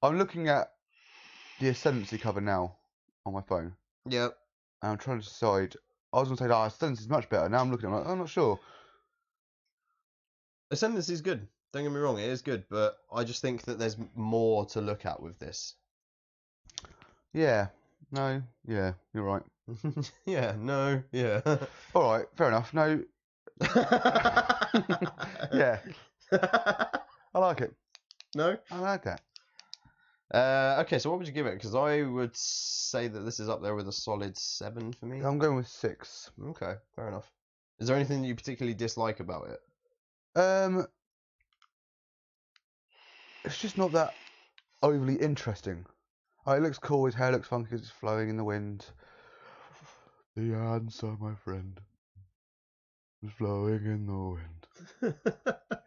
I'm looking at the Ascendancy cover now on my phone. Yep. And I'm trying to decide. I was going to say, Ascendancy is much better. Now I'm looking at it, I'm not sure. Ascendancy is good. Don't get me wrong, it is good, but I just think that there's more to look at with this. Yeah. No. Yeah. You're right. Yeah. No. Yeah. All right. Fair enough. No. Yeah. I like it. No. I like that. Okay, so what would you give it? Because I would say that this is up there with a solid 7 for me. I'm going with 6. Okay, fair enough. Is there anything that you particularly dislike about it? It's just not that overly interesting. Oh, it looks cool. His hair looks funky because it's flowing in the wind. The answer, my friend, is flowing in the wind.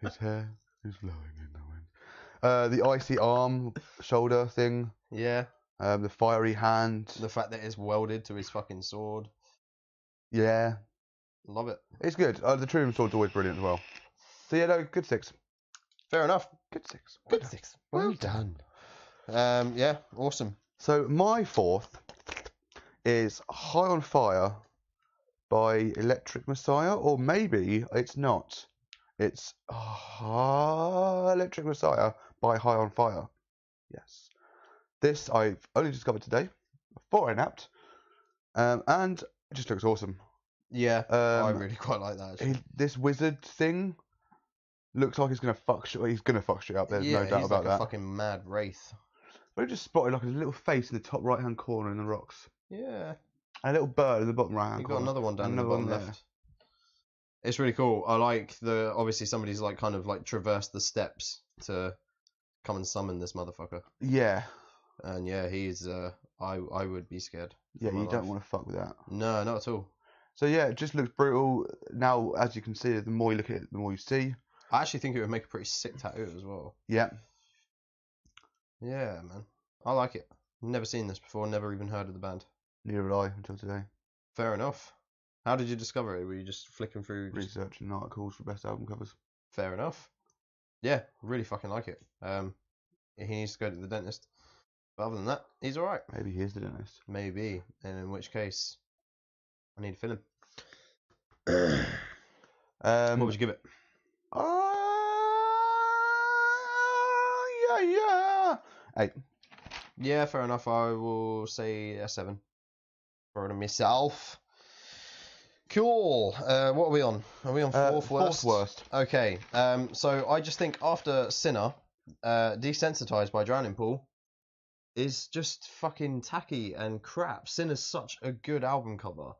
His hair is flowing in the wind. The icy arm, shoulder thing. Yeah. The fiery hand. The fact that it's welded to his fucking sword. Yeah. Love it. It's good. The Trivium sword's always brilliant as well. So yeah, no, good 6. Fair enough. Good 6. Good 6. Well done. Yeah, awesome. So my 4th is High on Fire by Electric Messiah, or maybe it's not. It's Electric Messiah by High on Fire. Yes. This I've only discovered today, before I napped, and it just looks awesome. Yeah, I really quite like that. Actually. This wizard thing looks like he's gonna fuck shit. He's gonna fuck shit up. There's no doubt he's about like that. a fucking mad wraith. I just spotted like a little face in the top right hand corner in the rocks. Yeah. And a little bird in the bottom right hand You corner. got another one down in the bottom left. It's really cool. I like obviously somebody's like kind of like traversed the steps to come and summon this motherfucker. Yeah. And yeah, he's I would be scared. Yeah, you don't want to fuck with that. No, not at all. So yeah, it just looks brutal. Now, as you can see, the more you look at it, the more you see. I actually think it would make a pretty sick tattoo as well. Yeah. Yeah, man. I like it. Never seen this before, never even heard of the band. Neither had I until today. Fair enough. How did you discover it? Were you just flicking through? Researching articles for best album covers. Fair enough. Yeah, really fucking like it. He needs to go to the dentist. But other than that, he's alright. Maybe he is the dentist. Maybe. And in which case, I need to fill him. What would you give it? Yeah. 8. Yeah, fair enough. I will say a 7 for myself. Cool. What are we on? Are we on 4th worst? 4th worst. Okay. So I just think after Sinner, Desensitized by Drowning Pool is just fucking tacky and crap. Sinner's such a good album cover.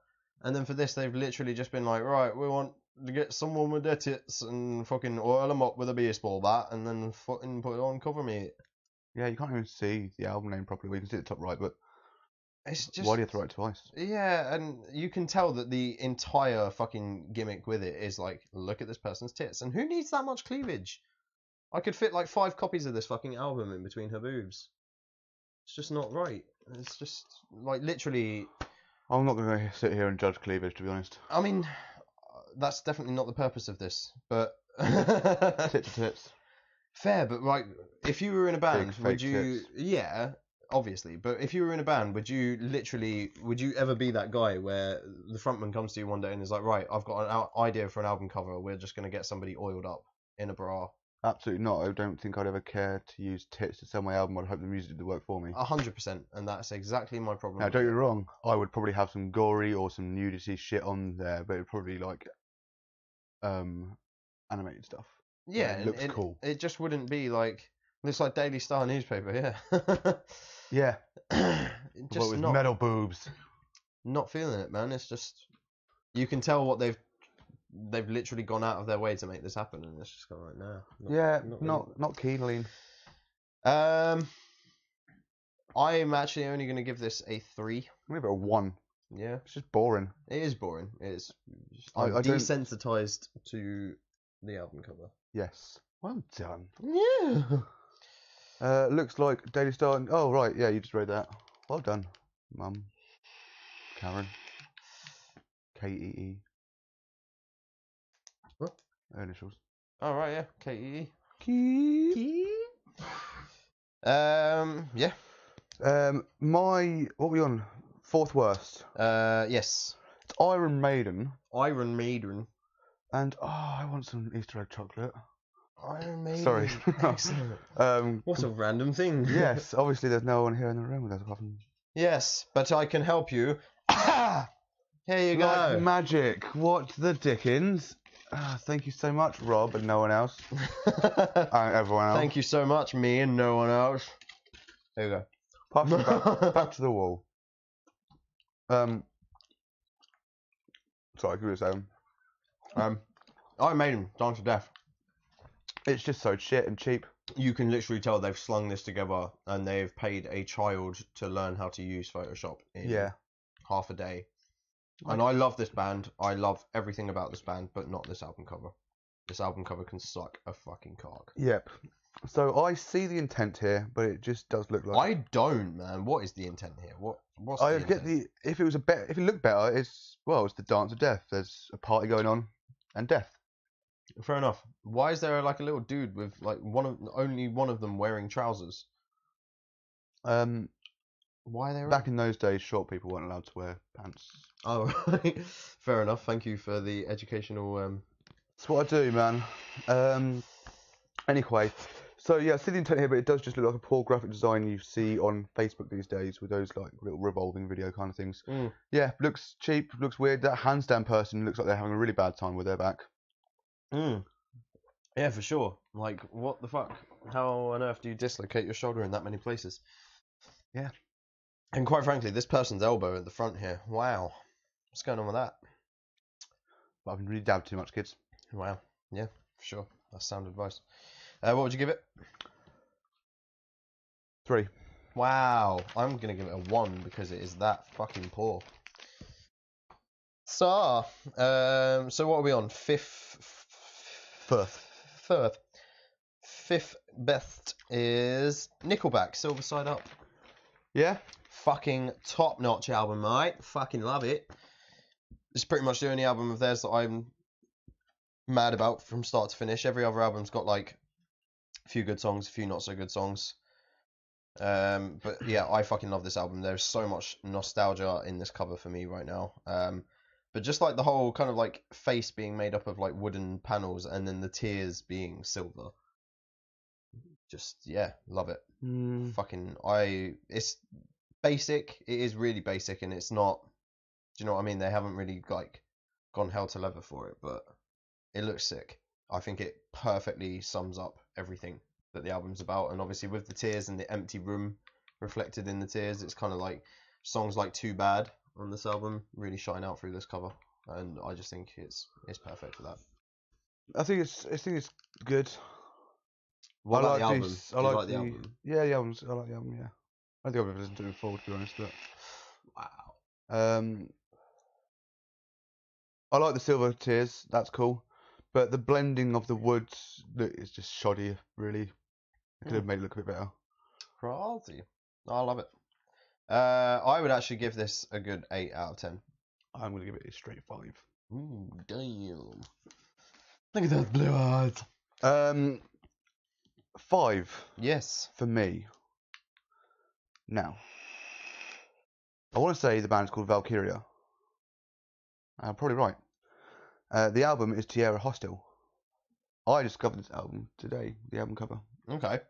And then for this, they've literally just been like, right, we want to get someone with their tits and fucking oil them up with a baseball bat and then fucking put it on cover, mate. Yeah, you can't even see the album name properly. We can see the top right, but it's just... why do you have to write it twice? Yeah, and you can tell that the entire fucking gimmick with it is like, look at this person's tits. And who needs that much cleavage? I could fit like 5 copies of this fucking album in between her boobs. It's just not right. It's just, like, literally... I'm not going to sit here and judge cleavage, to be honest. I mean, that's definitely not the purpose of this, but... Tits to tits. Fair, but like, if you were in a band, Big would fake you? tits. Yeah, obviously. But if you were in a band, would you ever be that guy where the frontman comes to you one day and is like, right, I've got an idea for an album cover. We're just gonna get somebody oiled up in a bra. Absolutely not. I don't think I'd ever care to use tits to sell my album. I'd hope the music did the work for me. 100%, and that's exactly my problem. Now, with don't get it. me wrong. I would probably have some gory or some nudity shit on there, but it'd probably be like animated stuff. Yeah, it and looks cool. It just wouldn't be like looks like Daily Star newspaper. Yeah. Yeah, Just but with not metal boobs. not feeling it, man. It's just you can tell what they've literally gone out of their way to make this happen, and it's just kind of like, nah. Yeah, really. not keen, Lean. I'm actually only going to give this a 3. I'm gonna give it a 1. Yeah, It's just boring. it is boring. It is. I I'm don't- desensitized to the album cover. Yes. Well done. Yeah. Looks like Daily Star. Oh right, yeah, you just read that. Well done, Mum. Karen. K-E-E. What? Her initials. All right. Yeah. K-E-E. Key. Yeah. What were we on? 4th worst. Yes. It's Iron Maiden. Iron Maiden. And I want some Easter egg chocolate. Iron Maiden. Sorry. Excellent. What a random thing. Yes, obviously there's no one here in the room with us apart from. Yes, but I can help you. Here you go. Like magic. What the dickens? Thank you so much, Rob, and no one else. And everyone else. Thank you so much, me and no one else. There you go. Apart from back to the wall. Sorry, give me a second. Iron Maiden, Dance of Death. It's just so shit and cheap. You can literally tell they've slung this together and they've paid a child to learn how to use Photoshop in half a day. And I love this band. I love everything about this band, but not this album cover. This album cover can suck a fucking cock. Yep. So I see the intent here, but it just does look like. I don't, man. What is the intent here? What's I the get intent? if it was if it looked better, it's the dance of death. There's a party going on, and death. Fair enough. Why is there like a little dude with like only one of them wearing trousers? Why are they Back in those days, short people weren't allowed to wear pants. Oh, right. Fair enough. Thank you for the educational. That's what I do, man. Anyway, so yeah, I see the intent here, but it does just look like a poor graphic design you see on Facebook these days with those like little revolving video kind of things. Yeah, looks cheap, looks weird. That handstand person looks like they're having a really bad time with their back. Yeah, for sure. Like, what the fuck? How on earth do you dislocate your shoulder in that many places? Yeah. And quite frankly, this person's elbow at the front here. Wow. What's going on with that? But I've been really dabbed too much, kids. Wow. Yeah, for sure. That's sound advice. What would you give it? 3. Wow. I'm going to give it a 1 because it is that fucking poor. So what are we on? Fourth. Fifth best is Nickelback, Silver Side Up. Yeah? Fucking top-notch album, mate. Fucking love it. It's pretty much the only album of theirs that I'm mad about from start to finish. Every other album's got like a few good songs, a few not so good songs. But yeah, I fucking love this album. There's so much nostalgia in this cover for me right now. But just like the whole kind of like face being made up of like wooden panels and then the tears being silver. Just, yeah, love it. It's basic. It is really basic and it's not, do you know what I mean? They haven't really like gone hell to leather for it, but it looks sick. I think it perfectly sums up everything that the album's about. And obviously with the tears and the empty room reflected in the tears, it's kind of like songs like Too Bad on this album really shine out through this cover, and I just think it's perfect for that. I think it's good. What about like the album? these- Do you like the album? Yeah, the albums. I like the album. Yeah, I think I've ever listened to it before, to be honest. But Wow. I like the silver tears. That's cool. But the blending of the woods is just shoddy. Really, it could have made it look a bit better. Crazy. I love it. I would actually give this a good 8 out of 10. I'm gonna give it a straight 5. Ooh, damn. Look at those blue eyes. 5 Yes. for me. Now, I want to say the band's called Valkyria. I'm probably right. The album is Tierra Hostel. I discovered this album today, the album cover. Okay.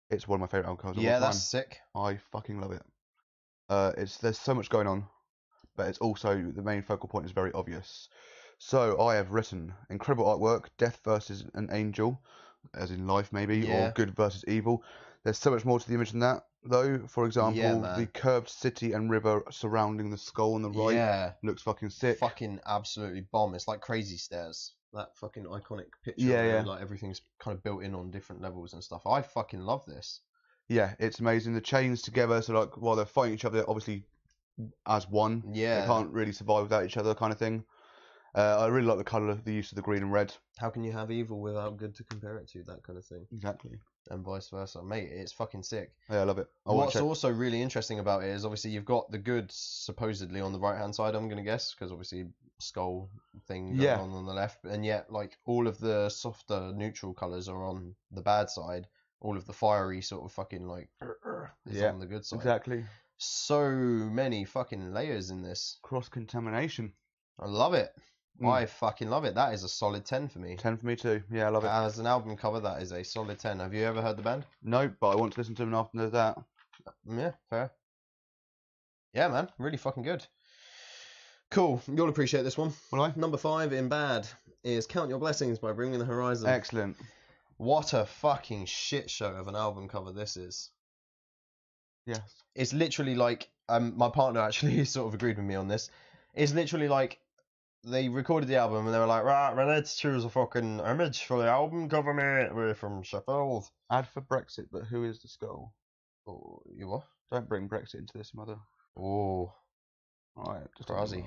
It's one of my favourite album covers of all Yeah, time. that's sick. I fucking love it. There's so much going on, but it's also, the main focal point is very obvious. So I have written incredible artwork, death versus an angel, as in life maybe, Yeah. or good versus evil. There's so much more to the image than that, though. For example, man. the curved city and river surrounding the skull on the right Yeah. looks fucking sick. Fucking absolutely bomb. It's like Crazy Stairs. That fucking iconic picture. Yeah, where, yeah. like everything's kind of built in on different levels and stuff. I fucking love this. Yeah, it's amazing. The chains together, so like while they're fighting each other, obviously as one. Yeah. They can't really survive without each other, kind of thing. I really like the colour, the use of the green and red. How can you have evil without good to compare it to? That kind of thing. Exactly. And vice versa. Mate, it's fucking sick. Yeah, I love it. What's also really interesting about it is obviously you've got the good supposedly on the right hand side, I'm going to guess, because obviously skull thing going on the left, and yet like all of the softer neutral colours are on the bad side. All of the fiery sort of fucking like is on the good side. Exactly. So many fucking layers in this. Cross-contamination. I love it. I fucking love it. That is a solid 10 for me. 10 for me too. Yeah, I love it. As an album cover, that is a solid 10. Have you ever heard the band? No, but I want to listen to them after that. Yeah, fair. Yeah, man. Really fucking good. Cool. You'll appreciate this one. Will I? Number 5 in bad is Count Your Blessings by Bring Me the Horizon. Excellent. What a fucking shit show of an album cover this is. Yes. It's literally like, my partner actually sort of agreed with me on this. It's literally like, they recorded the album and they were like, right, well, let's choose a fucking image for the album cover, mate. We're from Sheffield. Ad for Brexit, but who is the skull? Oh, you what? Don't bring Brexit into this, mother. Oh, Alright, just crazy.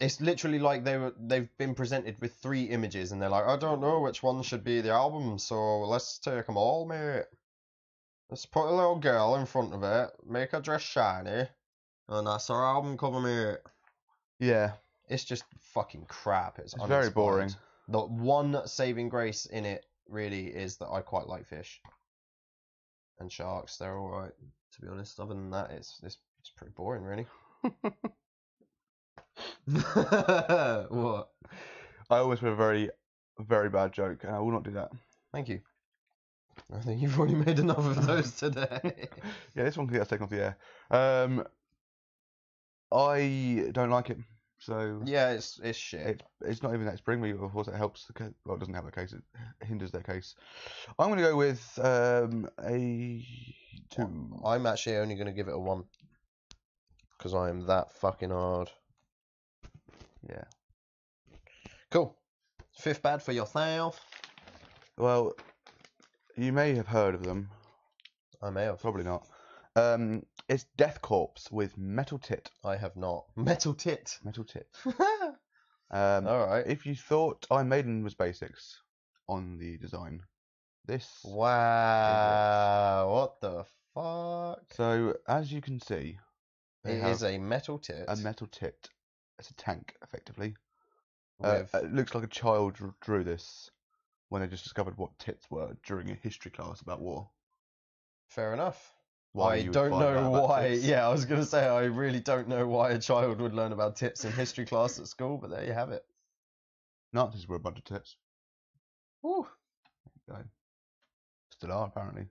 It's literally like they've been presented with 3 images and they're like, I don't know which one should be the album, so let's take them all, mate. Let's put a little girl in front of it, make her dress shiny, and that's our album cover, mate. Yeah. It's just fucking crap. It's very boring. The one saving grace in it really is that I quite like fish and sharks. They're all right, to be honest. Other than that, it's pretty boring, really. What? I always have a very, very bad joke, and I will not do that. Thank you. I think you've already made enough of those today. Yeah, this one can get taken off the air. I don't like it. So yeah, it's shit. It's not even that. It's Bring Me. Of course, it helps. Well, it doesn't help the case. It hinders their case. I'm going to go with a 2. I'm actually only going to give it a 1 because I am that fucking hard. Yeah. Cool. 5th bad for yourself. Well, you may have heard of them. I may have. Probably not. It's Death Corpse with Metal Tit. I have not. Metal Tit. Metal Tit. Alright. If you thought Iron Maiden was basics on the design, this. Wow. What the fuck? So, as you can see, It is a metal tit. a metal tit. It's a tank, effectively. With... It looks like a child drew this when they just discovered what tits were during a history class about war. Fair enough. Why I you would don't find know out about why. tits. Yeah, I was going to say, I really don't know why a child would learn about tits in history class at school, but there you have it. Nazis were a bunch of tits. Woo. There you go. Still are, apparently.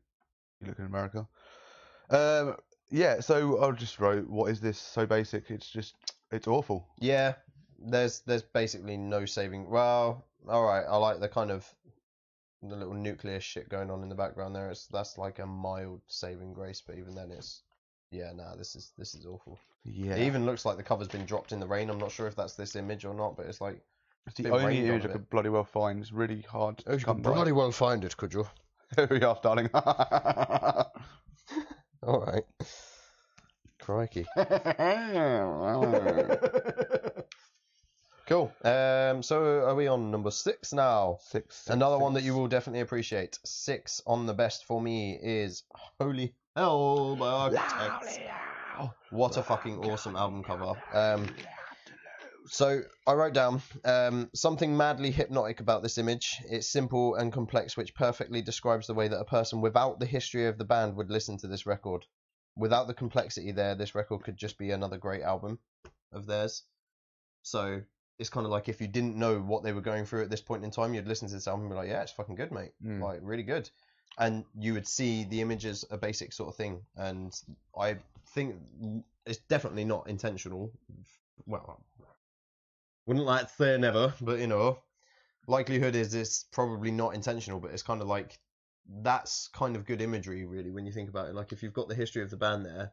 You look in America. Yeah, so I'll just wrote, what is this so basic? It's awful. Yeah, there's basically no saving. Well, alright, I like the kind of the little nuclear shit going on in the background there. That's like a mild saving grace, but even then this is awful. Yeah. It even looks like the cover's been dropped in the rain. I'm not sure if that's this image or not, but it's like It's the only image I could bloody well find. It's really hard to come by. well find it, could you? There we are, darling. Alright. Crikey. Cool. So are we on number 6 now? 6. Another one that you will definitely appreciate. 6 on the best for me is Holy Hell by Architects. What a fucking awesome album cover. So I wrote down something madly hypnotic about this image. It's simple and complex, which perfectly describes the way that a person without the history of the band would listen to this record. Without the complexity there, this record could just be another great album of theirs. So it's kind of like if you didn't know what they were going through at this point in time, you'd listen to this album and be like, yeah, it's fucking good, mate. Like, really good. And you would see the image as a basic sort of thing. And I think it's definitely not intentional. Well, wouldn't like to say never, but you know, likelihood is it's probably not intentional, but it's kind of like that's kind of good imagery, really, when you think about it. Like if you've got the history of the band there,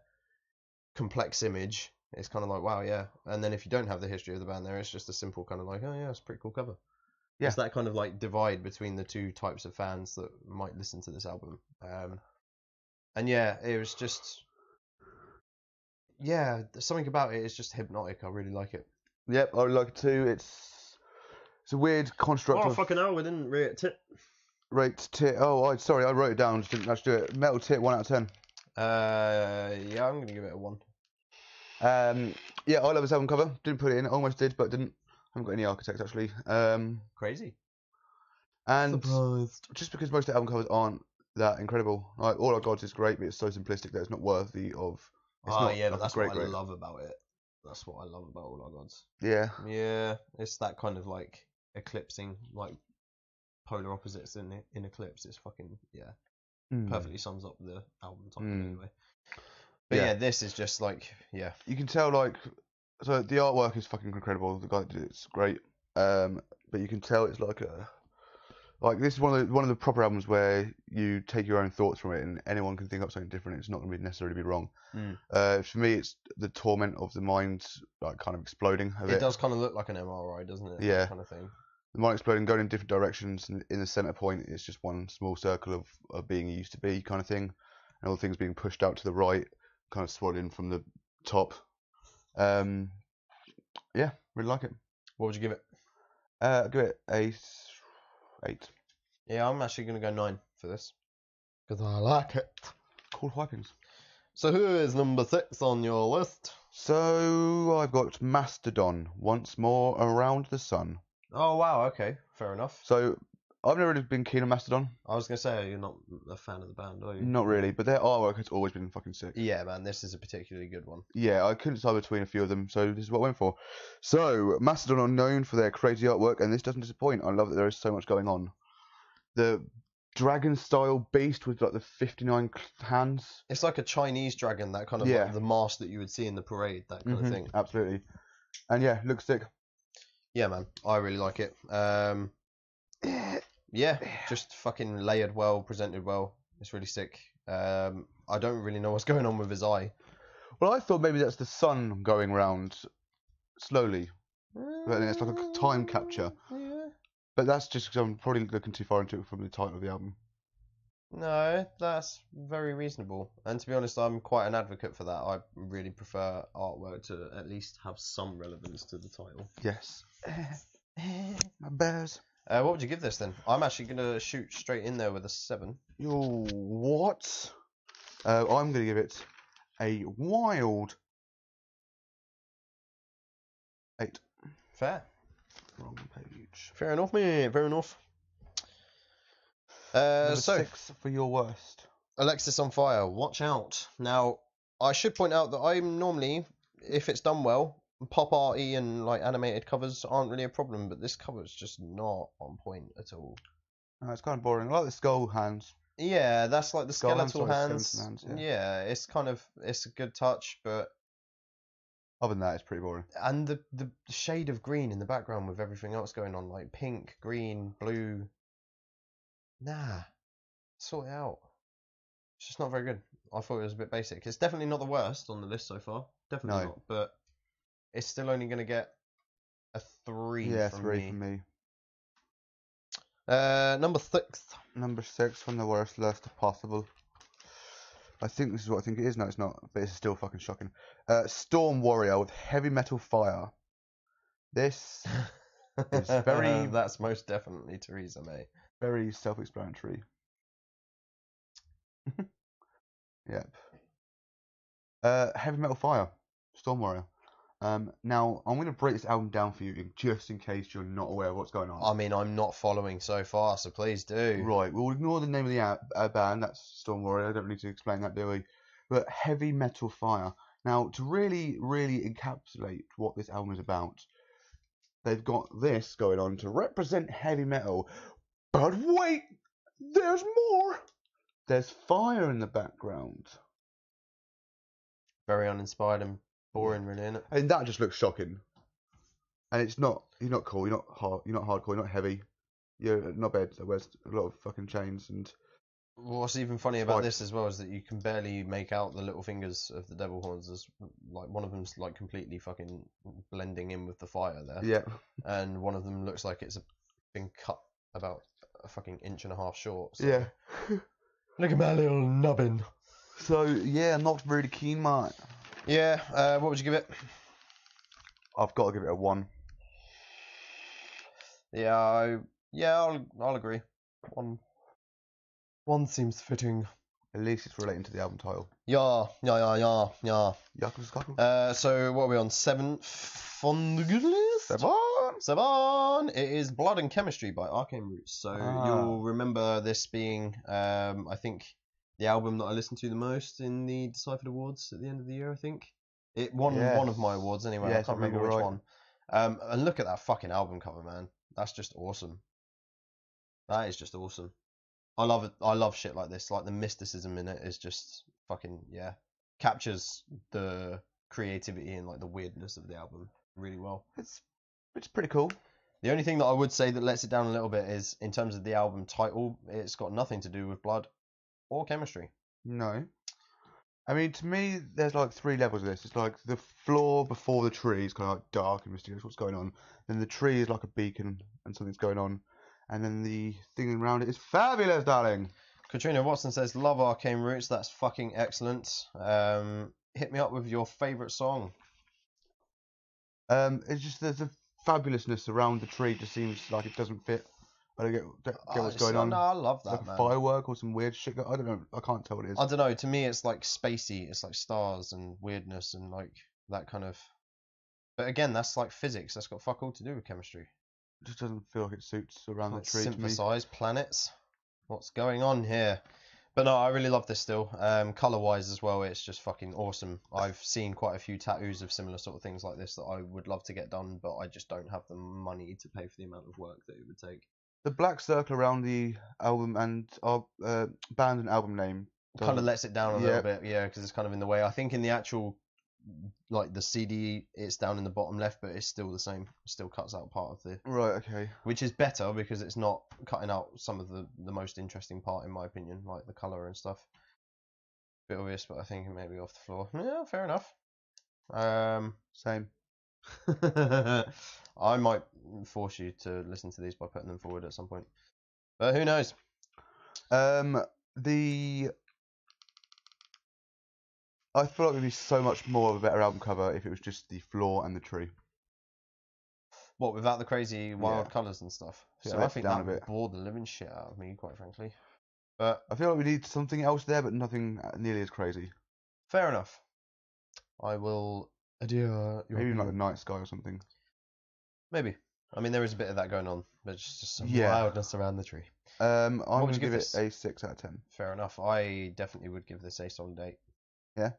complex image, it's kind of like, wow, yeah. And then if you don't have the history of the band there, it's just a simple kind of like, oh yeah, it's a pretty cool cover. Yeah. It's that kind of like divide between the two types of fans that might listen to this album. And yeah, it was just, yeah, something about it is just hypnotic. I really like it. Yep, I would like it too. It's a weird construct of fucking hell, we didn't rate it. rate tit. Oh, sorry, I wrote it down. Just didn't actually do it. Metal tit 1 out of 10. Yeah, I'm gonna give it a 1. Yeah, I love this album cover. Didn't put it in. Almost did, but didn't. Haven't got any architects actually. Crazy. And Surprised. just because most of the album covers aren't that incredible. Like All Our Gods is great, but it's so simplistic that it's not worthy of. It's not yeah, but like a that's great, what I great. love about it. That's what I love about All Our Gods. Yeah. Yeah, it's that kind of like eclipsing, like polar opposites in eclipse. It's fucking perfectly sums up the album title anyway. But yeah, this is just like You can tell like so the artwork is fucking incredible. The guy that did it's great. But you can tell it's like this is one of the proper albums where you take your own thoughts from it and anyone can think up something different. It's not going to be necessarily be wrong. For me, it's the torment of the mind, like kind of exploding. it does kind of look like an MRI, doesn't it? Yeah. That kind of thing. The mind exploding, going in different directions, and in the center point, it's just one small circle of being you used to be kind of thing, and all things being pushed out to the right, kind of swallowed in from the top. Yeah, really like it. What would you give it? Give it a 8. Yeah, I'm actually gonna go 9 for this because I like it. Cool hypings. So who is number 6 on your list? So I've got Mastodon, Once More Around the Sun. Oh wow, okay, fair enough. So I've never really been keen on Mastodon. I was gonna say you're not a fan of the band, are you? Not really, but their artwork has always been fucking sick. Yeah, man, this is a particularly good one. Yeah, I couldn't decide between a few of them, so this is what I went for. So Mastodon are known for their crazy artwork, and this doesn't disappoint. I love that there is so much going on. The dragon-style beast with like the 59 hands. It's like a Chinese dragon, that kind of like the mask that you would see in the parade, that kind of thing. Absolutely. And yeah, looks sick. Yeah, man, I really like it. Yeah, just fucking layered well, presented well. It's really sick. I don't really know what's going on with his eye. Well, I thought maybe that's the sun going round slowly. But then it's like a time capture. Yeah. But that's just because I'm probably looking too far into it from the title of the album. No, that's very reasonable. And to be honest, I'm quite an advocate for that. I really prefer artwork to at least have some relevance to the title. Yes. My bears. What would you give this then? I'm actually going to shoot straight in there with a 7. Yo, what? I'm going to give it a wild 8. Fair. Wrong page. Fair enough, mate. Fair enough. Number So 6 for your worst. Alexis on Fire, watch out. Now, I should point out that I'm normally, if it's done well, pop arty and like animated covers aren't really a problem, but this cover is just not on point at all. No, it's kind of boring. I like the skull hands. Yeah, that's like the Skull hands, skeletal sorry, hands. skeleton hands, Yeah, it's a good touch, but Other than that, it's pretty boring. and the shade of green in the background with everything else going on, like pink, green, blue. Nah, sort it out. It's just not very good. I thought it was a bit basic. It's definitely not the worst on the list so far. Definitely No. not. But it's still only going to get a 3 Yeah, from 3 me. from me. Number 6. Number 6 from the worst list possible. I think this is what I think it is. No, it's not. But it's still fucking shocking. Storm Warrior with Heavy Metal Fire. This is very, That's most definitely Theresa May. very self-explanatory. Yep. Heavy Metal Fire. Storm Warrior. Now, I'm going to break this album down for you, just in case you're not aware of what's going on. I mean, I'm not following so far, so please do. Right, we'll ignore the name of the band. That's Storm Warrior. I don't need to explain that, do we? But Heavy Metal Fire. Now, to really, really encapsulate what this album is about, they've got this going on to represent heavy metal. But wait, there's more. There's fire in the background. Very uninspired and boring, really, isn't it? And that just looks shocking. And it's not. You're not cool. You're not hard. You're not hardcore. You're not heavy. You're not bad. That wears a lot of fucking chains and. What's even funny about this as well is that you can barely make out the little fingers of the devil horns. As like one of them's like completely fucking blending in with the fire there. Yeah. And one of them looks like it's been cut about a fucking inch and a half short. So. Yeah. Look at my little nubbin. So yeah, I'm not really keen, mate. Yeah. What would you give it? I've got to give it a 1. Yeah. I'll agree. One seems fitting. At least it's relating to the album title. Yeah. Yakuza Skaku. So what are we on? 7th on the good list? 7. It is Blood and Chemistry by Arcane Roots. So you'll remember this being, I think, the album that I listened to the most in the Deciphered Awards at the end of the year. I think it won one of my awards anyway. Yes, I can't remember which right. one. And look at that fucking album cover, man. That's just awesome. That is just awesome. I love it. I love shit like this. Like the mysticism in it is just fucking captures the creativity and like the weirdness of the album really well. It's pretty cool. The only thing that I would say that lets it down a little bit is in terms of the album title, it's got nothing to do with blood or chemistry. No. I mean, to me, there's like 3 levels of this. It's like the floor before the tree is kind of like dark and mysterious, what's going on. Then the tree is like a beacon and something's going on. And then the thing around it is fabulous, darling. Katrina Watson says, love Arcane Roots. That's fucking excellent. Hit me up with your favourite song. It's just there's a fabulousness around the tree. Just seems like it doesn't fit. I don't get what's going on. No, I love that, like man. A firework or some weird shit. I don't know. I can't tell what it is. I don't know. To me, it's like spacey. It's like stars and weirdness and like that kind of. But again, that's like physics. That's got fuck all to do with chemistry. It just doesn't feel like it suits around Like the tree to me. synthesized planets. What's going on here? But no, I really love this still. Color wise as well, it's just fucking awesome. I've seen quite a few tattoos of similar sort of things like this that I would love to get done, but I just don't have the money to pay for the amount of work that it would take. The black circle around the album and our band and album name Kind of lets it down a little bit, yeah, because it's kind of in the way. I think in the actual, like the CD, it's down in the bottom left, but it's still the same. It still cuts out part of the. Right. Okay. Which is better because it's not cutting out some of the most interesting part, in my opinion, like the color and stuff. Bit obvious, but I think it may be off the floor. Yeah, fair enough. Same. I might force you to listen to these by putting them forward at some point, but who knows? I feel like it would be so much more of a better album cover if it was just the floor and the tree. What, without the crazy wild colours and stuff? Yeah, So I think that would bore the living shit out of me, quite frankly. But I feel like we need something else there, but nothing nearly as crazy. fair enough. I will adhere. Maybe like a night sky or something. Maybe. I mean, there is a bit of that going on, but it's just some Yeah. wildness around the tree. I'm would going you to give give it this? a 6 out of 10. Fair enough. I definitely would give this a solid 8. Yeah?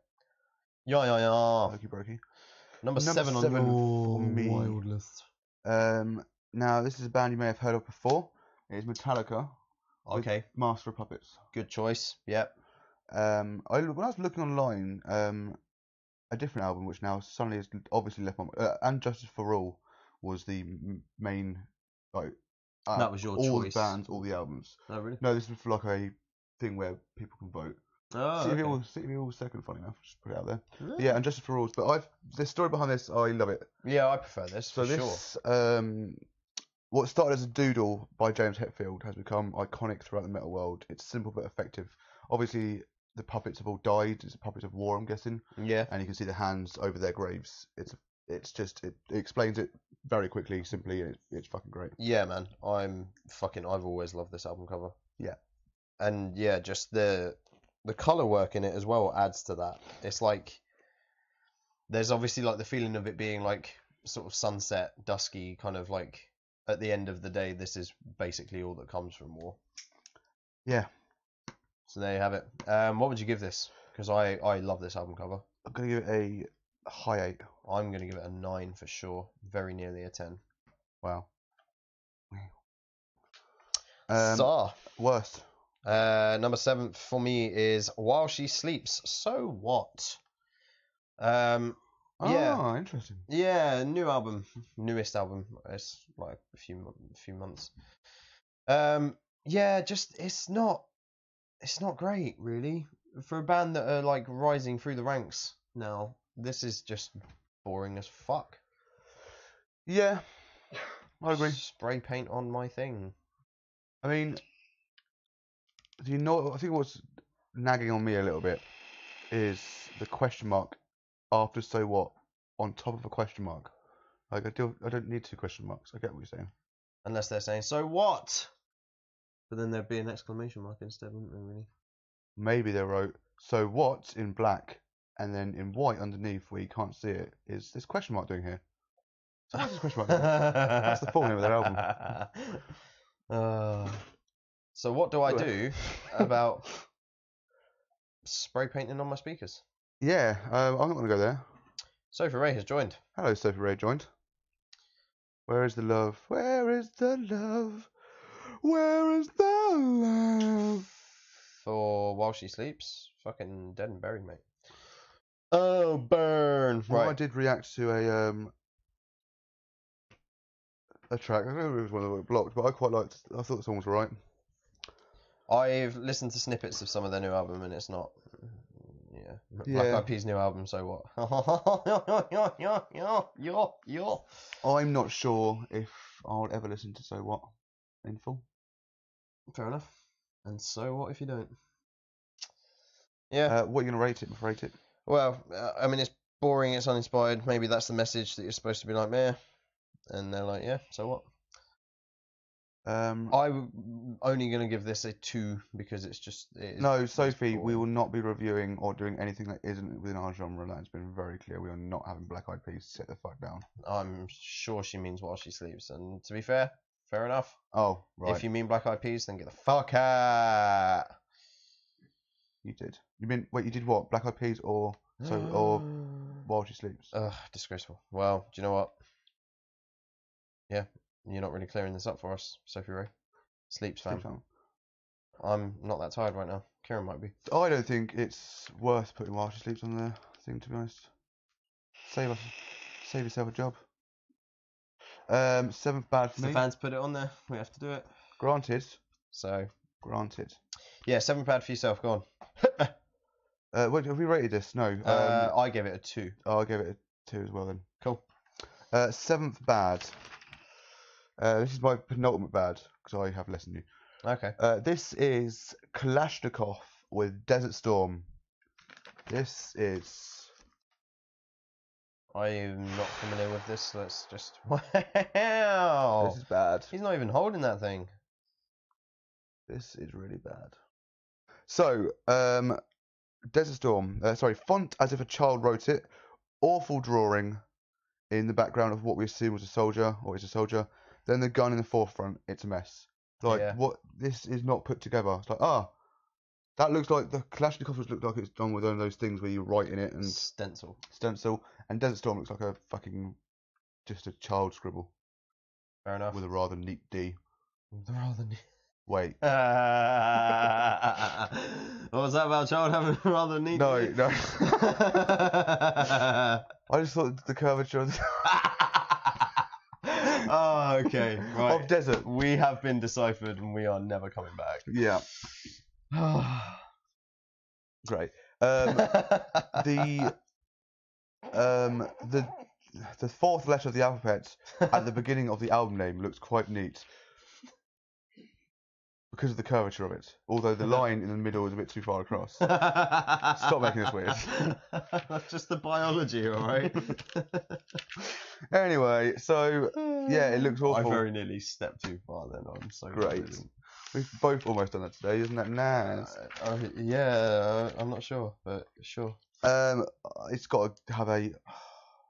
Yeah. Okie brokey. Number 7 on seven your for me. wild list. Now, this is a band you may have heard of before. It is Metallica. with Okay, Master of Puppets. good choice. Yep. When I was looking online, a different album which now suddenly has obviously left my and Justice for All was the main like That was your all choice. the bands, all the albums. Oh, really? No, this was for like a thing where people can vote. Oh, City okay. of All was second, funny enough. Just put it out there. But yeah, and Justice for All. But the story behind this, I love it. Yeah, I prefer this. So for this, sure. what started as a doodle by James Hetfield has become iconic throughout the metal world. It's simple but effective. Obviously, the puppets have all died. It's puppets of war, I'm guessing. Yeah. And you can see the hands over their graves. It explains it very quickly, simply, and it's fucking great. Yeah, man. I've always loved this album cover. Yeah. And yeah, just the color work in it as well adds to that. It's like there's obviously like the feeling of it being like sort of sunset, dusky, kind of like at the end of the day, this is basically all that comes from war. Yeah. So there you have it. What would you give this? Because I love this album cover. I'm gonna give it a high 8. I'm going to give it a 9 for sure. Very nearly a 10. Wow. Worst. Number 7 for me is While She Sleeps. So what? Yeah. Oh, interesting. Yeah, newest album. It's like a few months. Yeah, just it's not great really for a band that are like rising through the ranks now. This is just boring as fuck. Yeah, I agree. Spray paint on my thing. I mean, do you know? I think what's nagging on me a little bit is the question mark after "so what" on top of a question mark. Like I don't need 2 question marks. I get what you're saying. Unless they're saying "so what," but then there'd be an exclamation mark instead, wouldn't there? Really? Maybe they wrote "so what" in black, and then in white underneath where you can't see it is this question mark doing here. So what's this question mark doing? That's the full name of their album. So what do I do about spray painting on my speakers? Yeah, I'm not going to go there. Sophie Ray has joined. Hello, Sophie Ray joined. Where is the love? Where is the love? Where is the love? For While She Sleeps, fucking dead and buried, mate. Oh, burn! Well, Right. I did react to a track. I don't know if it was one that got blocked, but I quite liked. I thought the song was alright. I've listened to snippets of some of their new album, and it's not. Yeah. Black Eyed Peas' new album. So what? I'm not sure if I'll ever listen to "So What" in full. Fair enough. And so what if you don't? Yeah. What are you gonna rate it? Rate it? Well, I mean, it's boring. It's uninspired. Maybe that's the message that you're supposed to be like, meh. And they're like, yeah. So what? I'm only going to give this a 2 because it's just. No, Sophie, we will not be reviewing or doing anything that isn't within our genre. That's been very clear. We are not having Black Eyed Peas. Sit the fuck down. I'm sure she means While She Sleeps. And to be fair enough. Oh, right. If you mean Black Eyed Peas, then get the fuck out. You did. You mean wait? You did what? Black Eyed Peas or While She Sleeps? Ugh, disgraceful. Well, do you know what? Yeah, you're not really clearing this up for us, Sophie Ray. Sleeps fam. I'm not that tired right now. Kieran might be. I don't think it's worth putting While She Sleeps on the thing, to be honest. Save yourself a job. 7th bad for me. The fans put it on there. We have to do it. Granted. So. Granted. Yeah, 7th bad for yourself. Go on. What have we rated this? No. I gave it a 2. Oh, I gave it a 2 as well then. Cool. 7th bad. This is my penultimate bad because I have less than you. Okay. This is Kalashnikov with Desert Storm. This is. I'm not familiar with this. So let's just. Wow. This is bad. He's not even holding that thing. This is really bad. So, Desert Storm. Font as if a child wrote it. Awful drawing in the background of what we assume was a soldier or is a soldier. Then the gun in the forefront. It's a mess. What? This is not put together. It's like, that looks like the Kalashnikov looks like it's done with one of those things where you write in it and stencil. And Desert Storm looks like a fucking just a child scribble. Fair enough. With a rather neat D. Rather neat. Wait. What was that about child having a rather neat? No. I just thought the curvature. Oh, okay. Right. Of desert. We have been deciphered and we are never coming back. Yeah. Great. The 4th letter of the alphabet at the beginning of the album name looks quite neat because of the curvature of it. Although the line in the middle is a bit too far across. Stop making this weird. That's just the biology, all right. Anyway, so yeah, it looks awful. I very nearly stepped too far then. I'm so great. We've both almost done that today, isn't that nice? Yeah, I'm not sure, but sure. It's got to have a.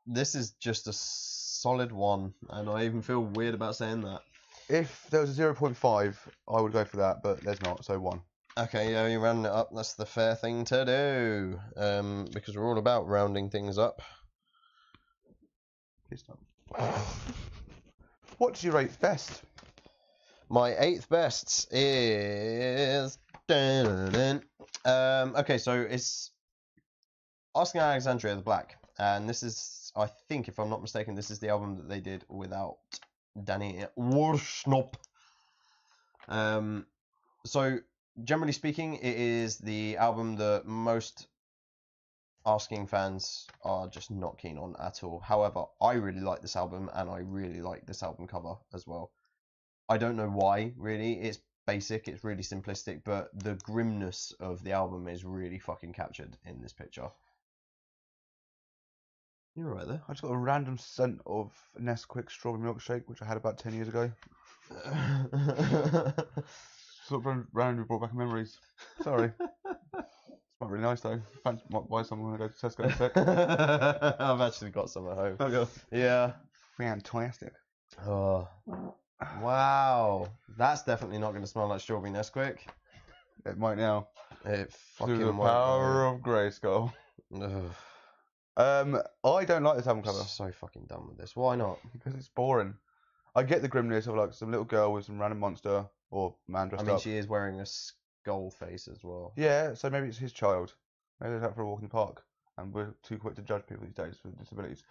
This is just a solid 1, and I even feel weird about saying that. If there was a 0.5, I would go for that, but there's not, so 1. Okay, yeah, you're rounding it up. That's the fair thing to do. Because we're all about rounding things up. Please stop. What's your 8th best? My 8th best is. Okay, so it's Asking Alexandria the Black, and this is, I think, if I'm not mistaken, this is the album that they did without Danny Worsnop. So generally speaking, it is the album that most Asking fans are just not keen on at all. However, I really like this album, and I really like this album cover as well. I don't know why, really. It's basic, it's really simplistic, but the grimness of the album is really fucking captured in this picture. You're right there. I just got a random scent of Nesquik strawberry milkshake, which I had about 10 years ago. Sort of randomly brought back memories. Sorry. It's not really nice though. Fancy might buy some when I go to Tesco in a sec. I've actually got some at home. Okay. Yeah. Fantastic. Oh. Wow. That's definitely not going to smell like strawberry Nesquik. It might now. It fucking Through the won't, power of Grayskull. Ugh. I don't like this album cover. I'm so fucking done with this. Why not? Because it's boring. I get the grimness of like some little girl with some random monster or man dressed I mean, up. she is wearing a skull face as well. Yeah, so maybe it's his child. Maybe they're out for a walk in the park. And we're too quick to judge people these days with disabilities.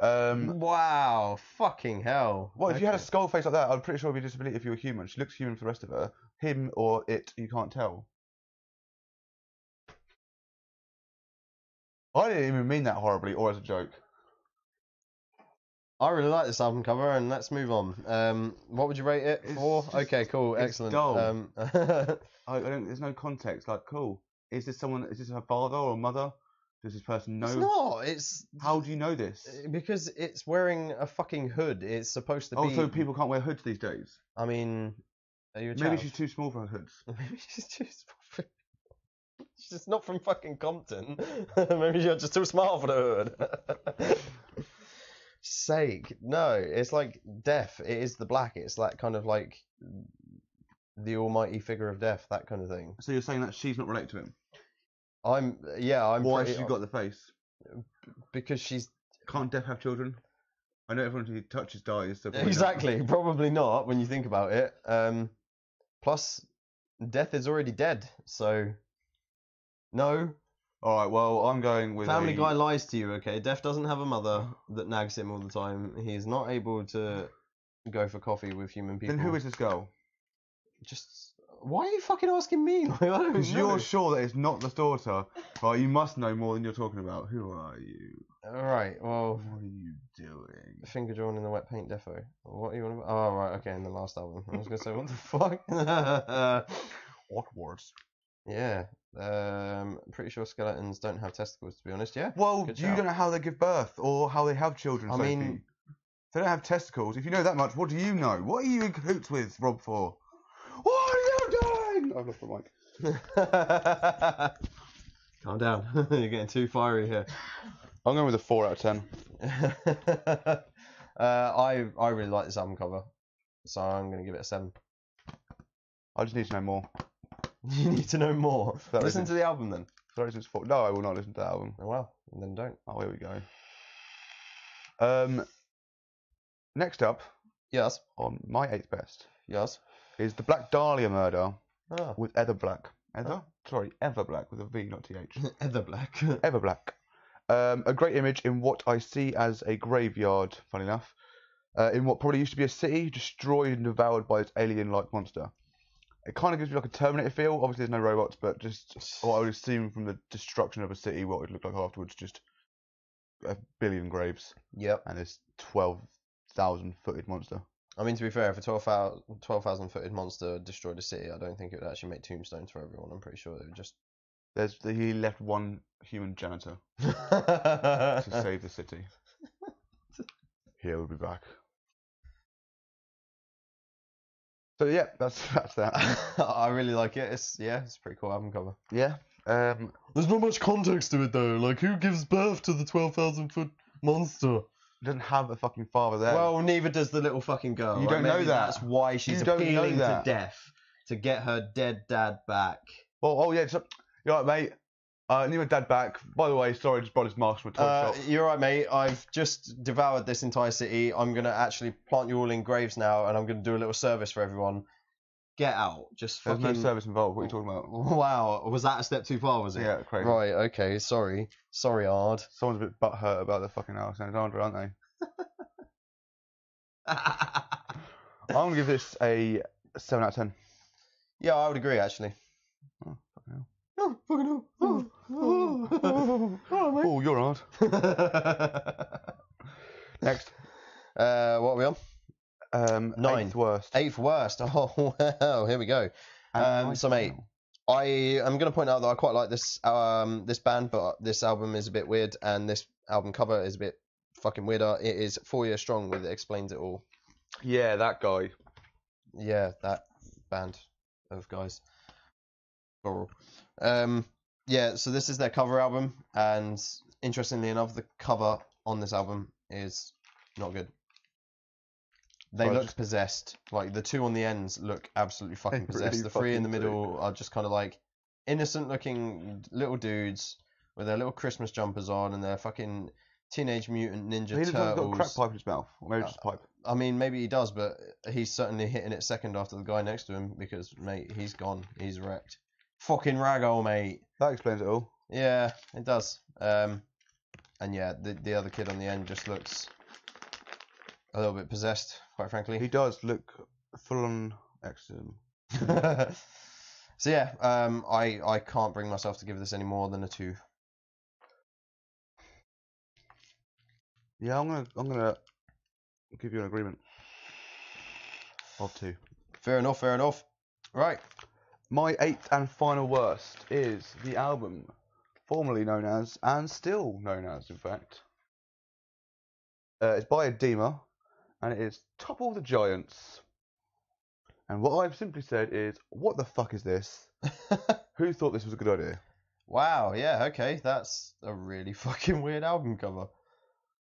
Wow, fucking hell. Well, if you had a Okay. skull face like that, I'm pretty sure it'd be a disability if you were human. She looks human for the rest of her. Him or it, you can't tell. I didn't even mean that horribly or as a joke. I really like this album cover, and let's move on. What would you rate it It's for? just- Okay, cool, it's excellent. dull. I don't. There's no context. Like, cool. Is this someone? Is this her father or mother? Does this person know? It's not. It's How do you know this? because it's wearing a fucking hood. It's supposed to be. Oh, so people can't wear hoods these days. I mean, are you a Maybe chav? she's too small for her hoods. Maybe she's just. She's not from fucking Compton. Maybe you're just too small for the hood. Sake. No, it's like death. It is the black. It's that kind of like the almighty figure of death, that kind of thing. So you're saying that she's not related to him? I'm Why has pretty, she got the face? because she's Can't deaf have children? I know everyone who touches dies. So probably not. exactly probably not when you think about it. Plus, death is already dead, so no. All right. Well, I'm going with Family a... Guy lies to you. Okay, Death doesn't have a mother that nags him all the time. He's not able to go for coffee with human people. Then who is this girl? Just why are you fucking asking me? Like, I don't Because know. you're sure that it's not the daughter. Right, you must know more than you're talking about. Who are you? Alright, well, What are you doing? finger drawn in the wet paint defo. What are you on about? Oh, right, okay, in the last album. I was going to say, what the fuck? What words? Yeah, pretty sure skeletons don't have testicles, to be honest, yeah? Well, Good you shout. don't know how they give birth or how they have children. I Sophie. mean- they don't have testicles. If you know that much, what do you know? What are you in cahoots with Rob for? What are you doing? I've lost my mic. Calm down. You're getting too fiery here. I'm going with a 4 out of 10. I really like this album cover, so I'm going to give it a 7. I just need to know more. You need to know more. That Listen reason- to the album then. Sorry, it's 4. No, I will not listen to that album. Oh, well, then don't. Oh, here we go. Next up Yes. on my 8th best Yes. is the Black Dahlia murder Oh. with Heather Black. Heather? Sorry, Ever Black with a V, not TH. Heather Black. Ever Black. A great image in what I see as a graveyard, funny enough, in what probably used to be a city, destroyed and devoured by its alien-like monster. It kind of gives me like a Terminator feel. Obviously, there's no robots, but just what I would assume from the destruction of a city, what it would look like afterwards, just a billion graves Yep. and this 12,000 footed monster. I mean, to be fair, if a 12,000 footed monster destroyed a city, I don't think it would actually make tombstones for everyone. I'm pretty sure it would just. He left one human janitor to save the city. He'll be back. So yeah, that's that. I really like it. It's a pretty cool album cover. Yeah. There's not much context to it though. Like, who gives birth to the 12,000-foot monster? Doesn't have a fucking father there. Well, neither does the little fucking girl. You right? don't know Maybe that. That's why she's You don't know appealing to that. death to get her dead dad back. Oh yeah. So, you're right, mate. I need my dad back. By the way, sorry, I just brought his mask from a toy shop. You're right, mate. I've just devoured this entire city. I'm gonna actually plant you all in graves now, and I'm gonna do a little service for everyone. Get out. Just There's fucking. no service involved. What are you talking about? Wow, was that a step too far? Was it? Yeah, crazy. Right. Okay. Sorry, Ard. Someone's a bit butthurt about the fucking Alexandra, aren't they? I'm gonna give this a 7 out of 10. Yeah, I would agree actually. Oh, fucking hell. Oh, fucking hell. Oh, you're hard. Next. What are we on? 9. 8th worst. 8th worst. Oh, well, here we go. So, mate, I am going to point out that I quite like this this band, but this album is a bit weird, and this album cover is a bit fucking weirder. It is 4 Year Strong with It Explains It All. Yeah, that guy. Yeah, that band of guys. Plural. Yeah, so this is their cover album, and interestingly enough, the cover on this album is not good. They look possessed. Like, the two on the ends look absolutely fucking possessed. Really The three in the fucking middle are just kind of like innocent looking little dudes with their little Christmas jumpers on and their fucking Teenage Mutant Ninja He looks like he's got a crack Turtles. pipe in his mouth. Or maybe just a pipe. I mean, maybe he does, but he's certainly hitting it second after the guy next to him because, mate, he's gone. He's wrecked. Fucking raggo, mate. That explains it all. Yeah, it does. And yeah, the other kid on the end just looks a little bit possessed, quite frankly. He does look full on ecstasy. So yeah, I can't bring myself to give this any more than a 2. Yeah, I'm gonna give you an agreement of 2. Fair enough, fair enough. Right. My 8th and final worst is the album formerly known as, and still known as, in fact. It's by Edema, and it is Topple the Giants. And what I've simply said is, what the fuck is this? Who thought this was a good idea? Wow, yeah, okay, that's a really fucking weird album cover.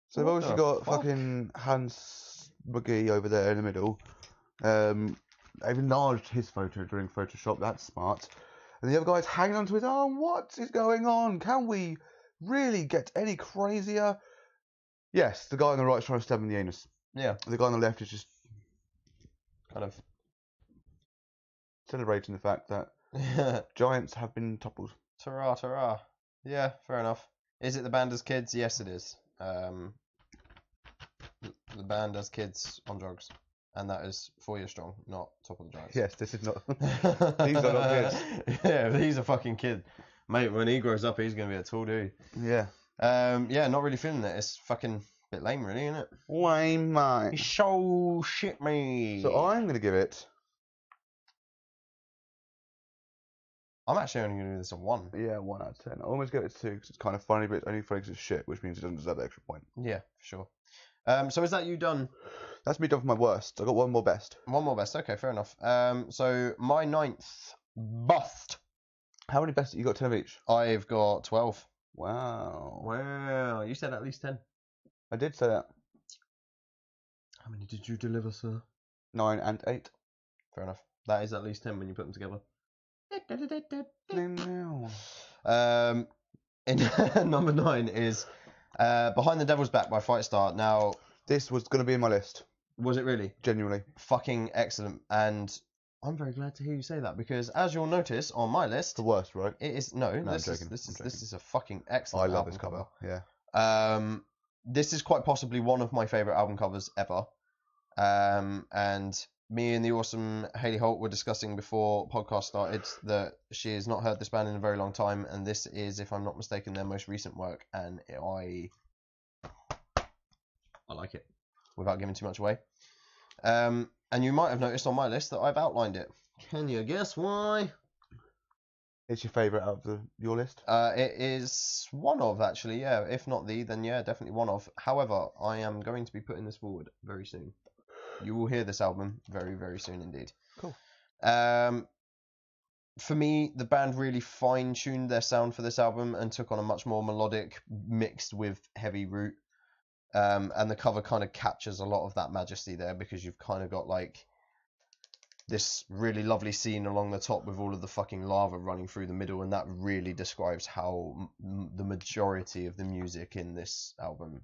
So they've obviously got fucking Hans McGee over there in the middle. They've enlarged his photo during Photoshop, that's smart. And the other guy's hanging onto his arm. What is going on? Can we really get any crazier? Yes, the guy on the right is trying to stab him in the anus. Yeah. The guy on the left is just Kind of. celebrating the fact that giants have been toppled. Ta-ra, ta-ra. Yeah, fair enough. Is it the band as kids? Yes, it is. The band as kids on drugs. And that is 4 Year Strong, not Top of the Giants. Yes, this is not. These are not kids. Yeah, he's a fucking kid. Mate, when he grows up, he's going to be a tall dude. Yeah. Yeah, not really feeling it. It's fucking a bit lame, really, isn't it? Lame, mate. It's so shit, me. So I'm going to give it. I'm actually only going to do this a 1. Yeah, 1 out of 10. I almost give it 2 because it's kind of funny, but it's only funny because it's shit, which means it doesn't deserve the extra point. Yeah, for sure. So is that you done? That's me done for my worst. I got one more best. One more best. Okay, fair enough. So my 9th bust. How many best? You got 10 of each? I've got 12. Wow. Wow, you said at least 10. I did say that. How many did you deliver, sir? 9 and 8. Fair enough. That is at least 10 when you put them together. In number 9 is Behind the Devil's Back by Fight Star. Now, This was going to be in my list. was it really? Genuinely. Fucking excellent. And I'm very glad to hear you say that because as you'll notice on my list, The worst, right? it is no, I'm this joking. this is a fucking I excellent love album this cover. Yeah. This is quite possibly one of my favorite album covers ever. And me and the awesome Hayley Holt were discussing before podcast started that she has not heard this band in a very long time, and this is, if I'm not mistaken, their most recent work, and I like it without giving too much away. And you might have noticed on my list that I've outlined it. Can you guess why? It's your favourite out of your list? It is one of, actually, yeah. If not the, then yeah, definitely one of. However, I am going to be putting this forward very soon. You will hear this album very, very soon indeed. Cool. for me, the band really fine-tuned their sound for this album and took on a much more melodic, mixed with heavy root. And the cover kind of captures a lot of that majesty there, because you've kind of got like this really lovely scene along the top with all of the fucking lava running through the middle, and that really describes how the majority of the music in this album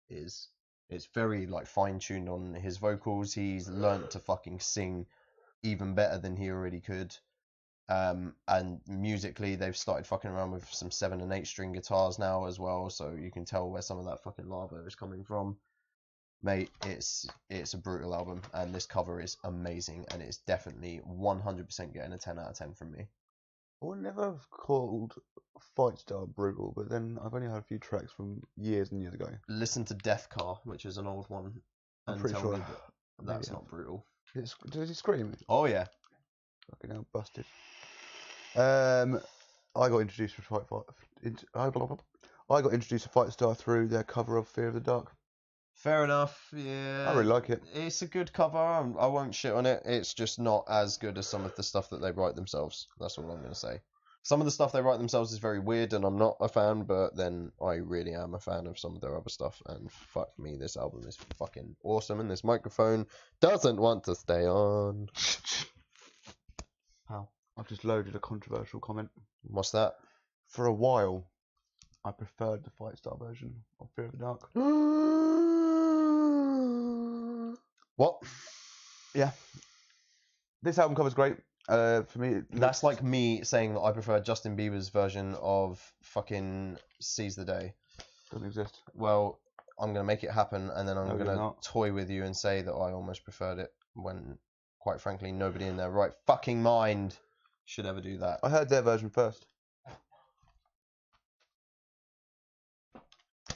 is. It's very like fine-tuned on his vocals. He's learnt to fucking sing even better than he already could. And musically, they've started fucking around with some 7 and 8 string guitars now as well, so you can tell where some of that fucking lava is coming from. Mate, it's a brutal album, and this cover is amazing, and it's definitely 100% getting a 10 out of 10 from me. I would never have called Fight Star brutal, but then I've only heard a few tracks from years and years ago. Listen to Death Car, which is an old one, I'm and pretty tell sure me that that's not brutal. Does he scream? Oh yeah. Fucking hell, busted. I got introduced to I got introduced to Fight Star through their cover of Fear of the Dark. Fair enough, yeah. I really like it. It's a good cover. I won't shit on it. It's just not as good as some of the stuff that they write themselves. That's all I'm going to say. Some of the stuff they write themselves is very weird, and I'm not a fan, but then I really am a fan of some of their other stuff, and fuck me, this album is fucking awesome, and this microphone doesn't want to stay on. How? I've just loaded a controversial comment. What's that? For a while, I preferred the Fight Star version of Fear of the Dark. What? Yeah. This album cover's great. For me, That's like me saying that I prefer Justin Bieber's version of fucking Seize the Day. Doesn't exist. Well, I'm going to make it happen, and then I'm No, going you're to not. toy with you and say that I almost preferred it, when, quite frankly, nobody in their right fucking mind should ever do that. I heard their version first.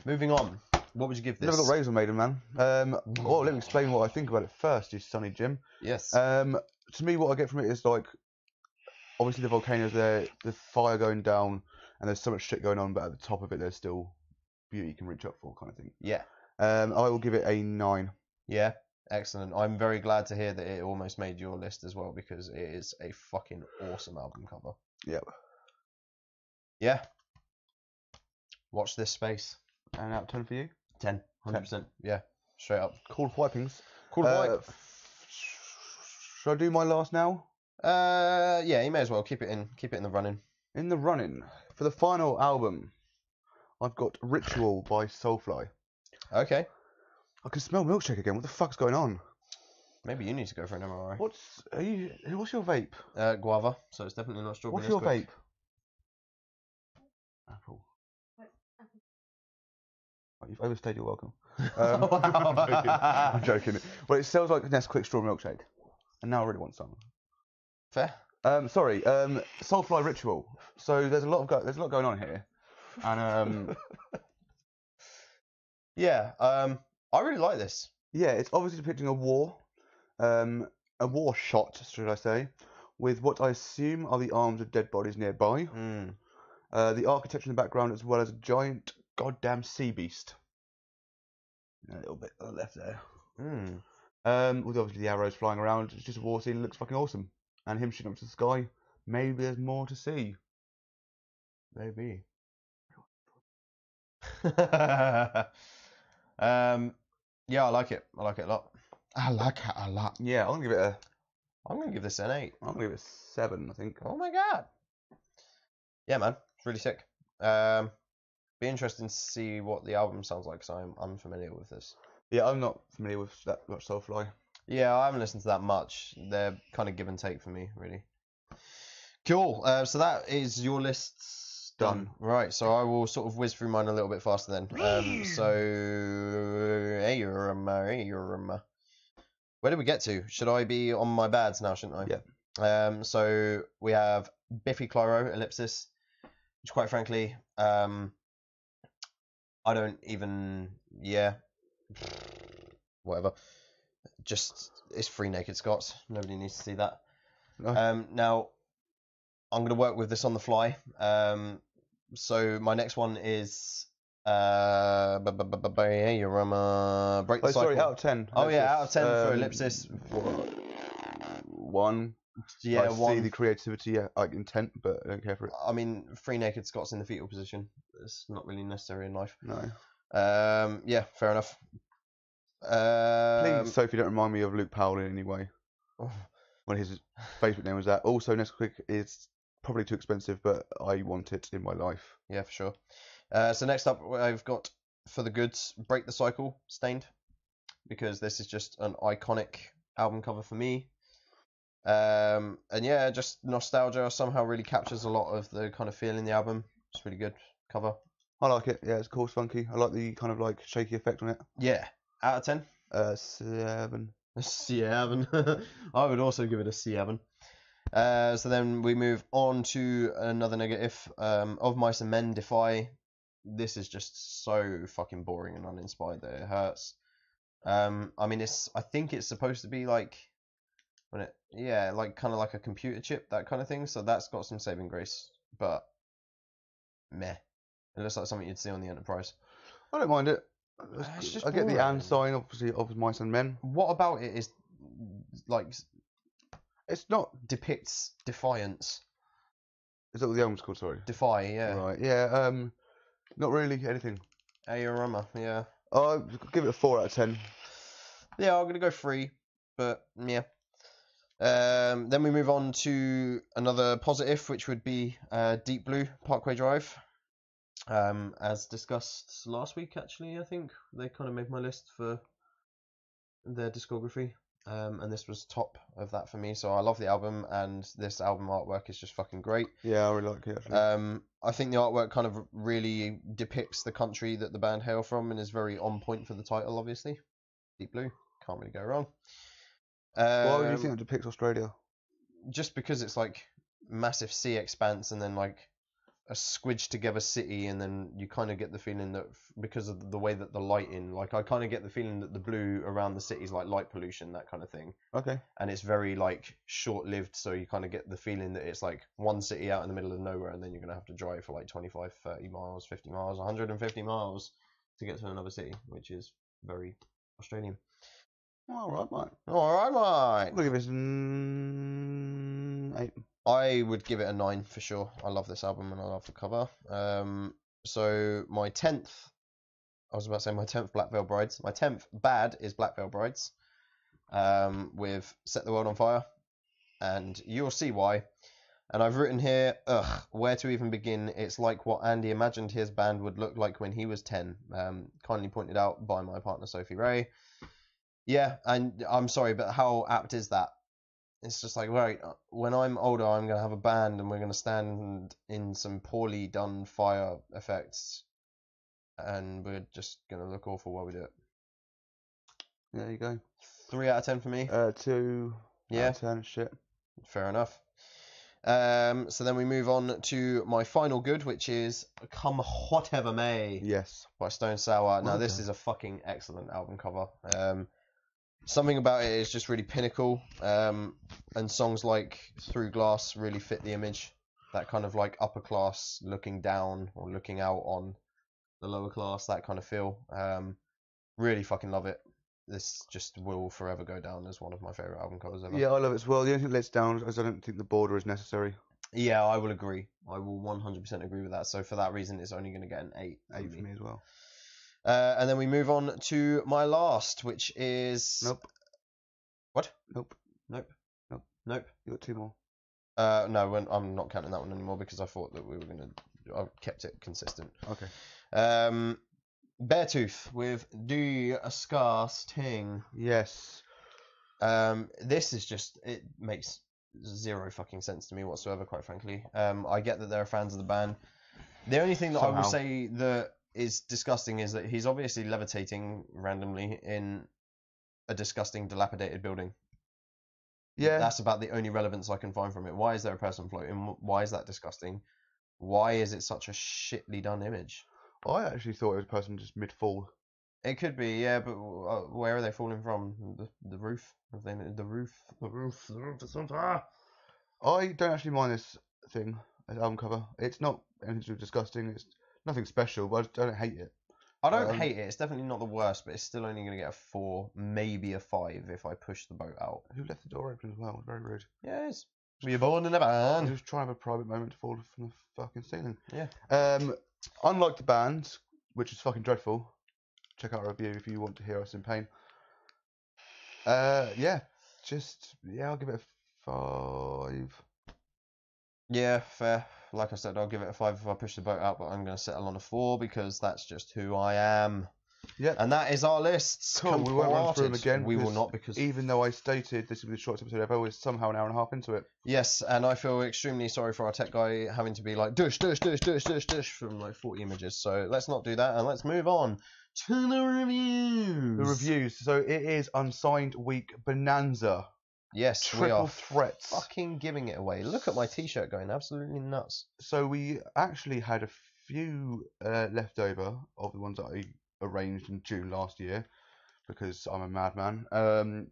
Moving on. What would you give this? Never got Razor Maiden, man. Well, let me explain what I think about it first, you Sonny Jim. Yes. To me, what I get from it is like, obviously the volcano's there, the fire going down, and there's so much shit going on, but at the top of it, there's still beauty you can reach up for, kind of thing. Yeah. I will give it a 9. Yeah. Excellent. I'm very glad to hear that it almost made your list as well, because it is a fucking awesome album cover. Yep. Yeah. Watch this space. And out of 10 for you? 10. 100%. Yeah. Straight up. Cool wipings. Cool wipe. Should I do my last now? Yeah, you may as well keep it in the running. In the running for the final album, I've got Ritual by Soulfly. Okay. I can smell milkshake again. What the fuck's going on? Maybe you need to go for an MRI. What's your vape? Guava. So it's definitely not strawberry. What's your Nesquik. vape? Apple. Oh, you've overstayed your welcome. I'm joking. Well, it smells like Nesquik strawberry milkshake, and now I really want some. Fair. Sorry. Soulfly Ritual. So there's a lot going on here, and Yeah. I really like this. yeah, it's obviously depicting a war shot, should I say, with what I assume are the arms of dead bodies nearby. Mm. The architecture in the background, as well as a giant goddamn sea beast. A little bit on the left there. Mm. With obviously the arrows flying around. It's just a war scene. It looks fucking awesome. And him shooting up to the sky. Maybe there's more to see. Maybe. Yeah, I like it. I like it a lot. I like it a lot. Yeah, I'm I'm gonna give this an 8. gonna give it 7, I think. Oh my god. Yeah, man, it's really sick. Be interesting to see what the album sounds like, because I'm unfamiliar with this. Yeah, I'm not familiar with that much Soulfly. Yeah, I haven't listened to that much. They're kind of give and take for me, really. Cool. So that is your lists done. Right. So I will sort of whiz through mine a little bit faster then. Where did we get to? Should I be on my bads now? Shouldn't I? Yeah. So we have Biffy Clyro Ellipsis, which quite frankly, I don't even. Yeah. Whatever. Just it's 3 naked Scots. Nobody needs to see that. No. Now I'm going to work with this on the fly. So my next one is Break the Cycle. Sorry, out of 10. Oh yeah, out of 10 for Ellipsis. 1. Yeah, I see the creativity, like intent, but I don't care for it. I mean, Free Naked Scott's in the fetal position. It's not really necessary in life. No. Yeah, fair enough. Please, Sophie, don't remind me of Luke Powell in any way. When his Facebook name was that. Also, Nesquik is probably too expensive, but I want it in my life. Yeah, for sure. So next up, I've got For the Goods, Break the Cycle, Stained, because this is just an iconic album cover for me. And yeah, just nostalgia somehow really captures a lot of the kind of feel in the album. It's really good cover. I like it. Yeah, it's cool, it's funky. I like the kind of like shaky effect on it. Yeah, out of 10. 7. A C7. I would also give it a C7. So then we move on to another negative. Of Mice and Men, Defy. This is just so fucking boring and uninspired that it hurts. I mean, I think it's supposed to be like, like kind of like a computer chip, that kind of thing. So that's got some saving grace, but meh. It looks like something you'd see on the Enterprise. I don't mind it. It's just I get the boring. and sign, obviously, of Mice and Men. What about it is like It's not. depicts defiance? Is that what the album's called? Sorry. Defy, yeah. Right. Yeah. Not really anything. Aorama, yeah. I'll give it a 4 out of 10. Yeah, I'm gonna go 3, but yeah. Then we move on to another positive, which would be Deep Blue, Parkway Drive. As discussed last week, actually, I think they kind of made my list for their discography, and this was top of that for me. So I love the album, and this album artwork is just fucking great. Yeah, I really like it. Actually. I think the artwork kind of really depicts the country that the band hail from, and is very on point for the title. Obviously, Deep Blue, can't really go wrong. Why would you think it depicts Australia? Just because it's like massive sea expanse and then like a squidged together city, and then you kind of get the feeling that because of the way that the lighting, like I kind of get the feeling that the blue around the city is like light pollution, that kind of thing. Okay. And it's very like short-lived, so you kind of get the feeling that it's like one city out in the middle of nowhere, and then you're going to have to drive for like 25, 30 miles, 50 miles, 150 miles to get to another city, which is very Australian. All right, mate. All right, I'm gonna give this 8. I would give it a 9 for sure. I love this album and I love the cover. So my 10th, I was about to say my 10th Black Veil Brides. My 10th bad is Black Veil Brides, with Set the World on Fire, and you'll see why. And I've written here, where to even begin? It's like what Andy imagined his band would look like when he was 10. Kindly pointed out by my partner Sophie Ray. Yeah, and I'm sorry, but how apt is that? It's just like, right, when I'm older, I'm going to have a band and we're going to stand in some poorly done fire effects and we're just going to look awful while we do it. There you go. 3 out of 10 for me. 2 Yeah. out of 10. Shit. Fair enough. So then we move on to my final good, which is Come Whatever May. Yes. By Stone Sour. Now, this Okay. is a fucking excellent album cover. Something about it is just really pinnacle, and songs like Through Glass really fit the image. That kind of like upper class looking down or looking out on the lower class, that kind of feel. Really fucking love it. This just will forever go down as one of my favourite album covers ever. Yeah, I love it as well. The only thing that lets down is I don't think the border is necessary. Yeah, I will agree. I will 100% agree with that. So for that reason, it's only going to get an 8. 8 for me as well. And then we move on to my last, which is... Nope. What? Nope. Nope. Nope. Nope. You got 2 more. No, I'm not counting that one anymore because I thought that we were going to... I kept it consistent. Okay. Beartooth with Do a Scarce Ting. Yes. This is just... It makes zero fucking sense to me whatsoever, quite frankly. I get that there are fans of the band. The only thing that I will say that is disgusting is that he's obviously levitating randomly in a disgusting dilapidated building. Yeah. That's about the only relevance I can find from it. Why is there a person floating? Why is that disgusting? Why is it such a shitly done image? I actually thought it was a person just mid-fall. It could be, yeah, but where are they falling from? The roof? The roof is on fire. I don't actually mind this thing, this album cover. It's not anything too disgusting. It's nothing special, but I don't hate it. I don't hate it. It's definitely not the worst, but it's still only going to get a 4, maybe a 5 if I push the boat out. Who left the door open as well? Very rude. Yeah, it is. Were you born in a He band? was trying to have a private moment to fall from the fucking ceiling. Yeah. Unlike the band, which is fucking dreadful, check out our review if you want to hear us in pain. I'll give it a 5. Yeah, fair. Like I said, I'll give it a 5 if I push the boat out, but I'm going to settle on a 4 because that's just who I am. Yeah. And that is our lists. Cool. We won't run through them again. We will not, because even though I stated this would be the shortest episode ever, we're somehow an hour and a half into it. yes, and I feel extremely sorry for our tech guy having to be like dush from like 40 images. So let's not do that, and let's move on to the reviews. The reviews. So it is Unsigned Week Bonanza. Yes, we Triple are threats. fucking giving it away. Look at my t-shirt going absolutely nuts. So we actually had a few left over of the ones that I arranged in June last year because I'm a madman.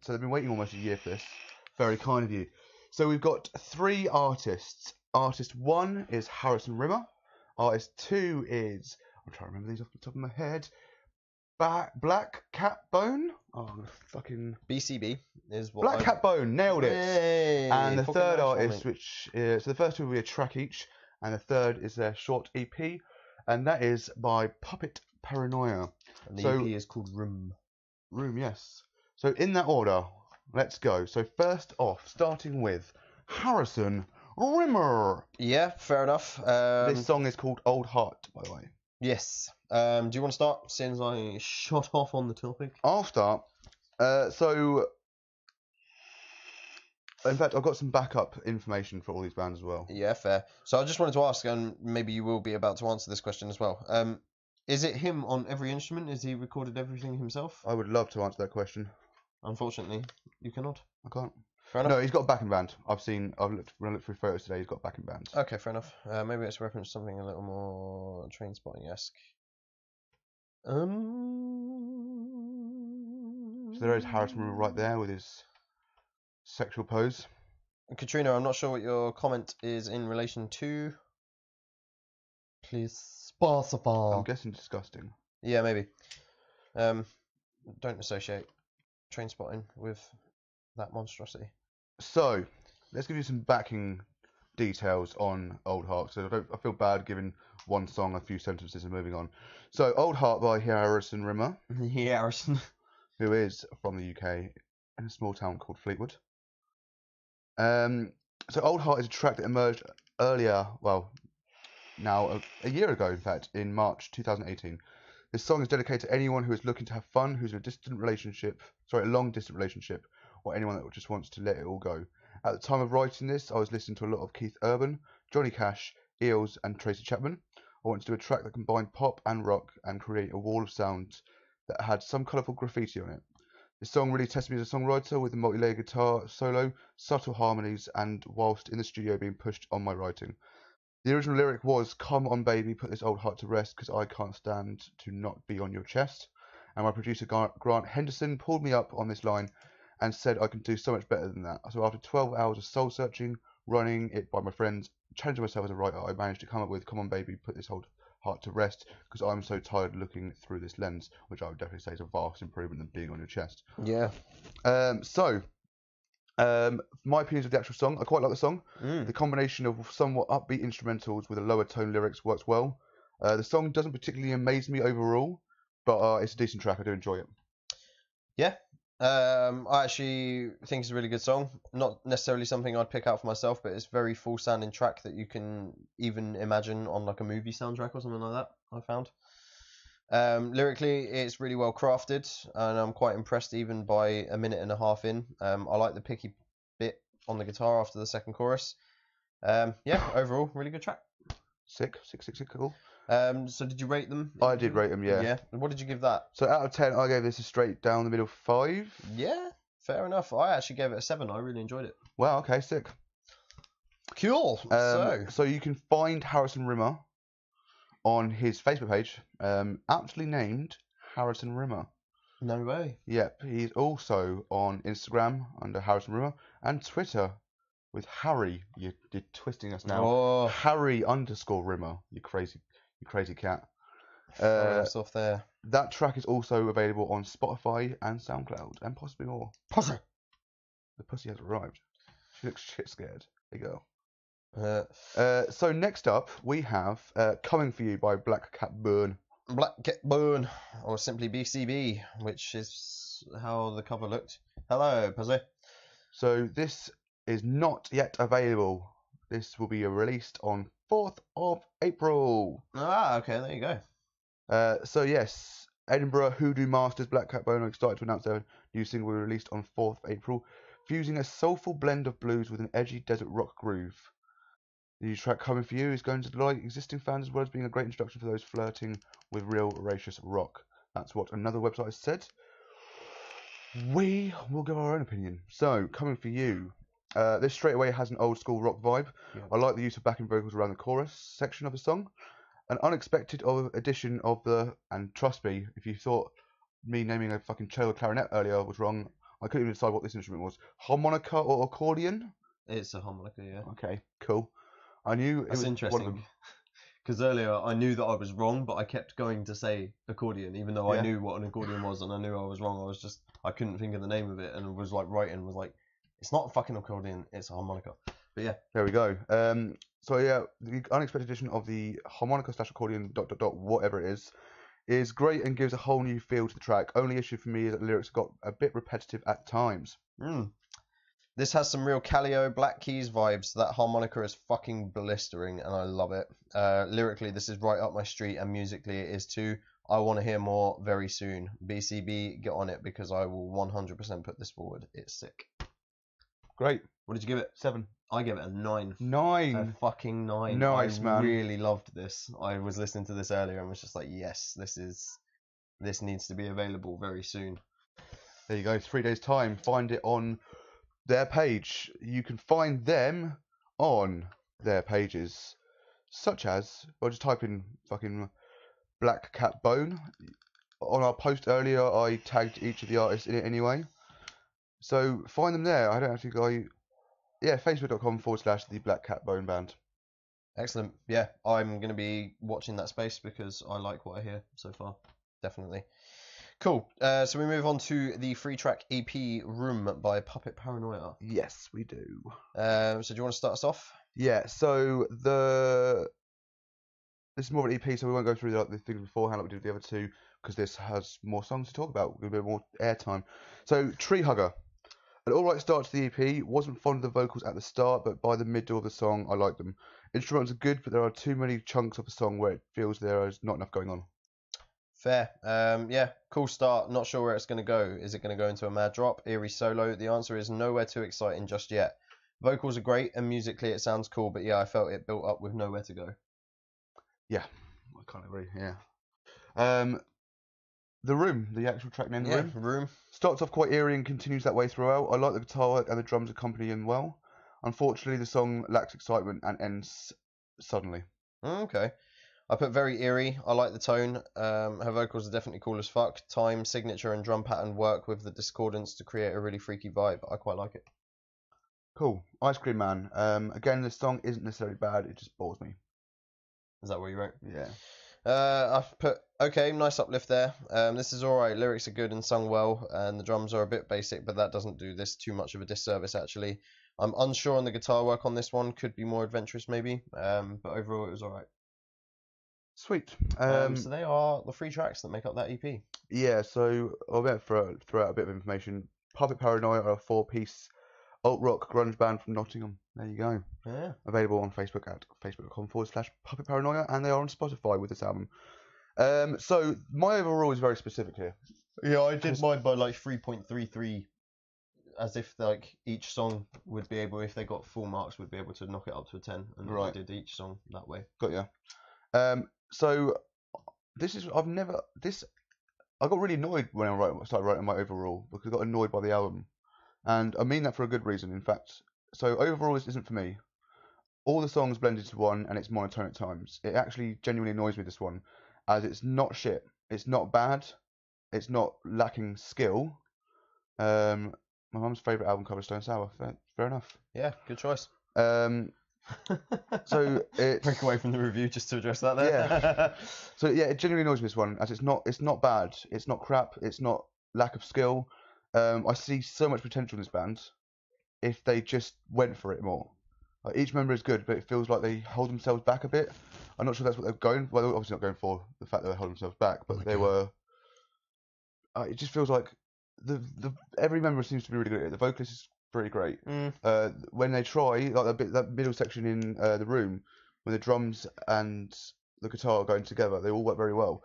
So they've been waiting almost a year for this. Very kind of you. So we've got 3 artists. Artist 1 is Harrison Rimmer. Artist 2 is, I'm trying to remember these off the top of my head, Black Cat Bone. Oh, fucking BCB is what Black Cat Bone, nailed it. Yay, and the fucking third nice one, artist, mate. which is, so the first 2 will be a track each, and the third is their short EP, and that is by Puppet Paranoia. And the so- EP is called Room. Room, yes. So in that order, let's go. So first off, starting with Harrison Rimmer. Yeah, fair enough. This song is called Old Heart, by the way. Yes. Do you want to start since I shot off on the topic? I'll start. So, in fact, I've got some backup information for all these bands as well. Yeah, fair. So I just wanted to ask, and maybe you will be about to answer this question as well. Is it him on every instrument? Is he recorded everything himself? I would love to answer that question. Unfortunately, you cannot. I can't. Fair enough. No, he's got a backing band. When I looked through photos today, he's got a backing band. Okay, fair enough. Maybe let's reference something a little more train spotting-esque. So there is Harrison Rimmer right there with his sexual pose. Katrina, I'm not sure what your comment is in relation to. Please specify. I'm guessing disgusting. Yeah, maybe. Don't associate train spotting with that monstrosity. So, let's give you some backing details on Old Heart. So I feel bad giving one song a few sentences and moving on. So, Old Heart by Harrison Rimmer, Yeah, Harrison. who is from the UK in a small town called Fleetwood. So, Old Heart is a track that emerged earlier, well, now a year ago, in fact, in March 2018. This song is dedicated to anyone who is looking to have fun, who's in a long distance relationship, or anyone that just wants to let it all go. At the time of writing this, I was listening to a lot of Keith Urban, Johnny Cash, Eels, and Tracy Chapman. I wanted to do a track that combined pop and rock and create a wall of sound that had some colourful graffiti on it. This song really tested me as a songwriter with a multi-layered guitar solo, subtle harmonies, and whilst in the studio being pushed on my writing. The original lyric was, "Come on baby, put this old heart to rest, because I can't stand to not be on your chest." And my producer Grant Henderson pulled me up on this line and said I can do so much better than that. So after 12 hours of soul searching, running it by my friends, challenging myself as a writer, I managed to come up with, "Come on baby, put this old heart to rest, because I'm so tired looking through this lens," which I would definitely say is a vast improvement than being on your chest. Yeah. My opinions of the actual song, I quite like the song. Mm. The combination of somewhat upbeat instrumentals with a lower tone lyrics works well. The song doesn't particularly amaze me overall, but it's a decent track. I do enjoy it. Yeah. I actually think it's a really good song. Not necessarily something I'd pick out for myself, but it's a very full sounding track that you can even imagine on like a movie soundtrack or something like that, I found. Lyrically, it's really well crafted, and I'm quite impressed even by a minute and a half in. I like the picky bit on the guitar after the second chorus. Yeah, overall, really good track. Sick, cool. So did you rate them? I did rate them, yeah. Yeah. What did you give that? So out of 10, I gave this a straight down the middle 5. Yeah, fair enough. I actually gave it a 7. I really enjoyed it. Wow, okay, sick. Cool. So you can find Harrison Rimmer on his Facebook page, aptly named Harrison Rimmer. No way. Yep, he's also on Instagram under Harrison Rimmer and Twitter with Harry. You're twisting us now. Oh. Harry_Rimmer. You crazy cat. Firing us off there. That track is also available on Spotify and SoundCloud, and possibly more. Pussy. The pussy has arrived. She looks shit scared. There you Uh, go. So next up, we have Coming For You by Black Cat Burn. Black Cat Burn, or simply BCB, which is how the cover looked. Hello, pussy. So this is not yet available. This will be released on 4th of April. Ah, okay, there you go. So yes, Edinburgh Hoodoo Masters Black Cat Bone are excited to announce their new single will be released on 4th of April, fusing a soulful blend of blues with an edgy desert rock groove. The new track Coming For You is going to delight existing fans as well as being a great introduction for those flirting with real racious rock. That's what another website has said. We will give our own opinion. So, Coming For You. This straight away has an old school rock vibe. Yeah. I like the use of backing vocals around the chorus section of the song. An unexpected addition of the, and trust me, if you thought me naming a fucking cello clarinet earlier was wrong, I couldn't even decide what this instrument was. Harmonica or accordion? It's a harmonica, yeah. Okay, cool. I knew it That's was one of interesting. them. Because earlier I knew that I was wrong, but I kept going to say accordion, even though Yeah. I knew what an accordion was and I knew I was wrong. I couldn't think of the name of it and was like writing, was like, it's not a fucking accordion, it's a harmonica. But yeah. There we go. So yeah, the unexpected addition of the harmonica / accordion ... whatever it is great and gives a whole new feel to the track. Only issue for me is that the lyrics got a bit repetitive at times. This has some real Calio Black Keys vibes. That harmonica is fucking blistering and I love it. Lyrically, this is right up my street, and musically it is too. I want to hear more very soon. BCB, get on it, because I will 100% put this forward. It's sick. Great. What did you give it? 7. I gave it a 9. 9. A fucking 9. Nice, I man. really loved this. I was listening to this earlier and was just like, yes, this needs to be available very soon. There you go. 3 days time. Find it on their page. You can find them on their pages, such as, or just type in fucking Black Cat Bone. On our post earlier, I tagged each of the artists in it anyway. So find them there. I don't actually go. Yeah, facebook.com/the Black Cat Bone Band. Excellent. Yeah, I'm going to be watching that space because I like what I hear so far. Definitely. Cool. So we move on to the free track EP Room by Puppet Paranoia. Yes, we do. So do you want to start us off? Yeah, so this is more of an EP, so we won't go through the things beforehand like we did with the other two, because this has more songs to talk about, a bit more airtime. So, Tree Hugger. An alright start to the EP. Wasn't fond of the vocals at the start, but by the middle of the song, I like them. Instrumentals are good, but there are too many chunks of the song where it feels there is not enough going on. Fair. Yeah, cool start. Not sure where it's going to go. Is it going to go into a mad drop? Eerie solo? The answer is nowhere too exciting just yet. Vocals are great, and musically it sounds cool, but yeah, I felt it built up with nowhere to go. Yeah, I can't agree, yeah. The Room, the actual track name, The Room. Starts off quite eerie and continues that way throughout. I like the guitar work and the drums accompanying well. Unfortunately, the song lacks excitement and ends suddenly. Okay. I put very eerie. I like the tone. Her vocals are definitely cool as fuck. Time, signature, and drum pattern work with the discordance to create a really freaky vibe. I quite like it. Cool. Ice Cream Man. Again, this song isn't necessarily bad. It just bores me. Is that what you wrote? Yeah. I've put, okay, nice uplift there. This is alright. Lyrics are good and sung well, and the drums are a bit basic, but that doesn't do this too much of a disservice, actually. I'm unsure on the guitar work on this one. Could be more adventurous, maybe. But overall, it was alright. Sweet. So they are the 3 tracks that make up that EP. Yeah, so I'll throw out a bit of information. Puppet Paranoia are a 4-piece alt-rock grunge band from Nottingham. There you go. Yeah. Available on Facebook at facebook.com/Puppet Paranoia, and they are on Spotify with this album. So my overall is very specific here. Yeah, I did mine by like 3.33, as if like each song would be able, if they got full marks, would be able to knock it up to a 10, and I did each song that way. Got ya. So I got really annoyed when I started writing my overall, because I got annoyed by the album, and I mean that for a good reason, in fact. So overall, this isn't for me. All the songs blend into one, and it's monotone at times. It actually genuinely annoys me, this one, as it's not shit. It's not bad. It's not lacking skill. My mum's favourite album cover, Stone Sour. Fair enough. Yeah, good choice. So it's break away from the review just to address that there. Yeah. So yeah, it genuinely annoys me, this one, as it's not bad, it's not crap, it's not lack of skill. I see so much potential in this band if they just went for it more. Like, each member is good, but it feels like they hold themselves back a bit. I'm not sure that's what they're going. Well, they're obviously not going for the fact that they hold themselves back, but they were. It just feels like the every member seems to be really good. The vocalist is pretty great. When they try, like that middle section in the room, when the drums and the guitar are going together, they all work very well.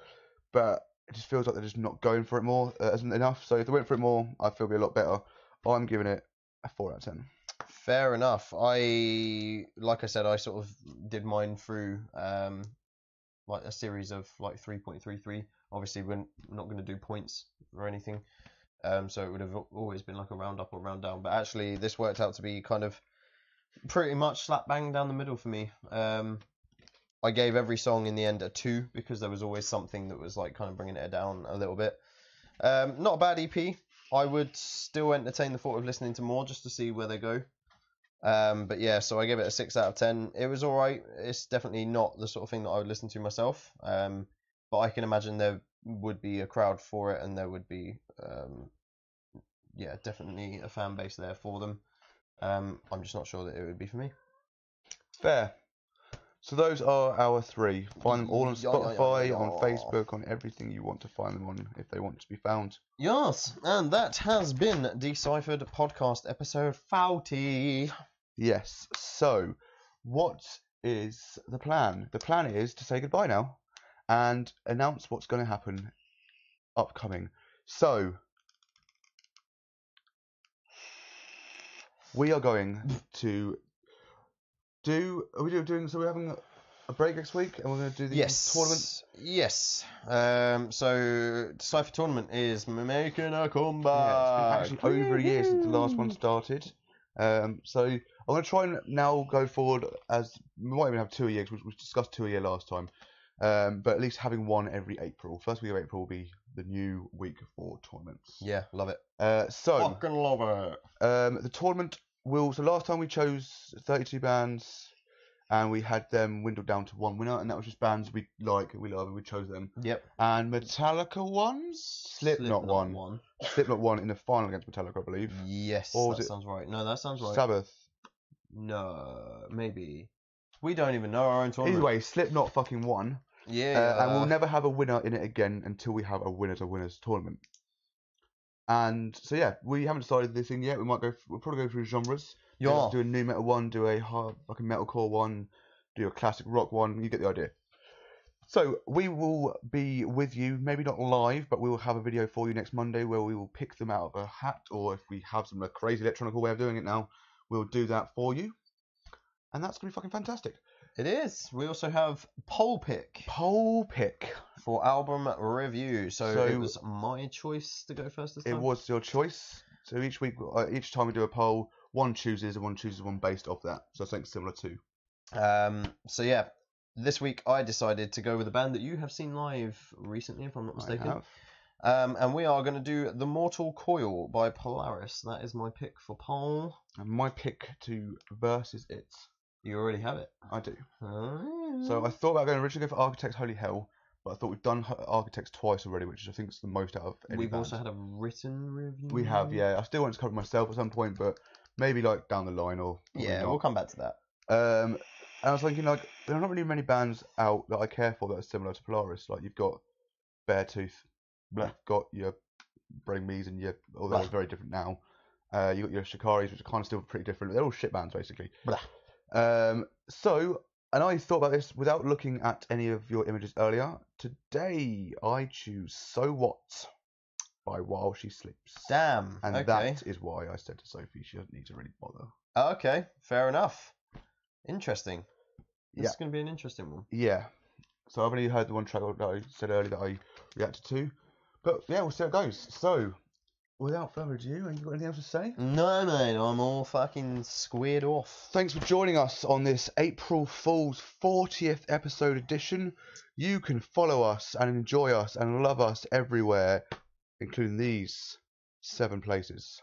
But it just feels like they're just not going for it more. Isn't enough. So if they went for it more, I feel it'd be a lot better. I'm giving it a 4 out of 10. Fair enough. Like I said, I sort of did mine through like a series of like 3.33. Obviously, we're not going to do points or anything, so it would have always been like a round up or round down. But actually, this worked out to be kind of pretty much slap bang down the middle for me. I gave every song in the end a 2 because there was always something that was like kind of bringing it down a little bit. Not a bad EP. I would still entertain the thought of listening to more just to see where they go. But yeah, so I gave it a 6 out of 10. It was alright. It's definitely not the sort of thing that I would listen to myself. But I can imagine there would be a crowd for it, and there would be, yeah, definitely a fan base there for them. I'm just not sure that it would be for me. Fair. So those are our 3. Find them all on Spotify, on Facebook, on everything you want to find them on if they want to be found. Yes, and that has been Deciphered Podcast episode 40. Yes. So, what is the plan? The plan is to say goodbye now and announce what's going to happen upcoming. So, we are going to do. Are we doing? So we're having a break next week, and we're going to do the tournament. Yes. So Decipher Tournament is making a comeback. Yeah, it's been actually over a year since the last one started. So I'm going to try and now go forward as we might even have 2 a year, because we discussed 2 a year last time. But at least having one every April. First week of April will be the new week for tournaments. Yeah, love it. Fucking love it. The tournament will. So last time we chose 32 bands, and we had them dwindled down to one winner, and that was just bands we like, we love, and we chose them. Yep. And Metallica won, Slipknot won. Slipknot won in the final against Metallica, I believe. Yes, or that sounds right. No, that sounds right. Sabbath. No, maybe. We don't even know our own tournament. Either way, Slipknot fucking won. Yeah. And we'll never have a winner in it again until we have a winners tournament. And so yeah, we haven't decided this thing yet. We'll probably go through genres. Yeah. Do a new metal one, do a hard fucking metalcore one, do a classic rock one. You get the idea. So we will be with you, maybe not live, but we will have a video for you next Monday where we will pick them out of a hat, or if we have some crazy electronic way of doing it now, we'll do that for you. And that's gonna be fucking fantastic. It is. We also have poll pick for album review. So it was my choice to go first this time. It was your choice. So each week, each time we do a poll, one chooses one based off that. So something similar to. So yeah, this week I decided to go with a band that you have seen live recently, if I'm not mistaken. I have. And we are going to do The Mortal Coil by Polaris. That is my pick for poll. And my pick to versus it. You already have it. I do. Oh. So I thought about going originally for Architects Holy Hell, but I thought we've done Architects twice already, which I think is the most out of any We've band. also had a written review. We have, yeah. I still want to cover myself at some point, but maybe like down the line or yeah, we'll come back to that. And I was thinking, like, there are not really many bands out that I care for that are similar to Polaris. Like, you've got Beartooth, you've got your Bring Me's, and your, although they're very different now. You've got your Shikaris, which are kind of still pretty different. They're all shit bands, basically. So, and I thought about this without looking at any of your images earlier. Today, I choose So What by While She Sleeps. Damn. And okay. that is why I said to Sophie she doesn't need to really bother. Okay, fair enough. Interesting. This is going to be an interesting one. Yeah. So I've only heard the one track that I said earlier that I reacted to. But yeah, we'll see how it goes. So, without further ado, have you got anything else to say? No, mate, I'm all fucking squared off. Thanks for joining us on this April Fool's 40th episode edition. You can follow us and enjoy us and love us everywhere, including these 7 places.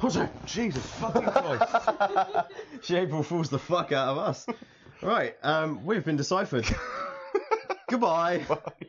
Jose. Jesus fucking Christ. She April Fools the fuck out of us. Right, we've been deciphered. Goodbye. Bye.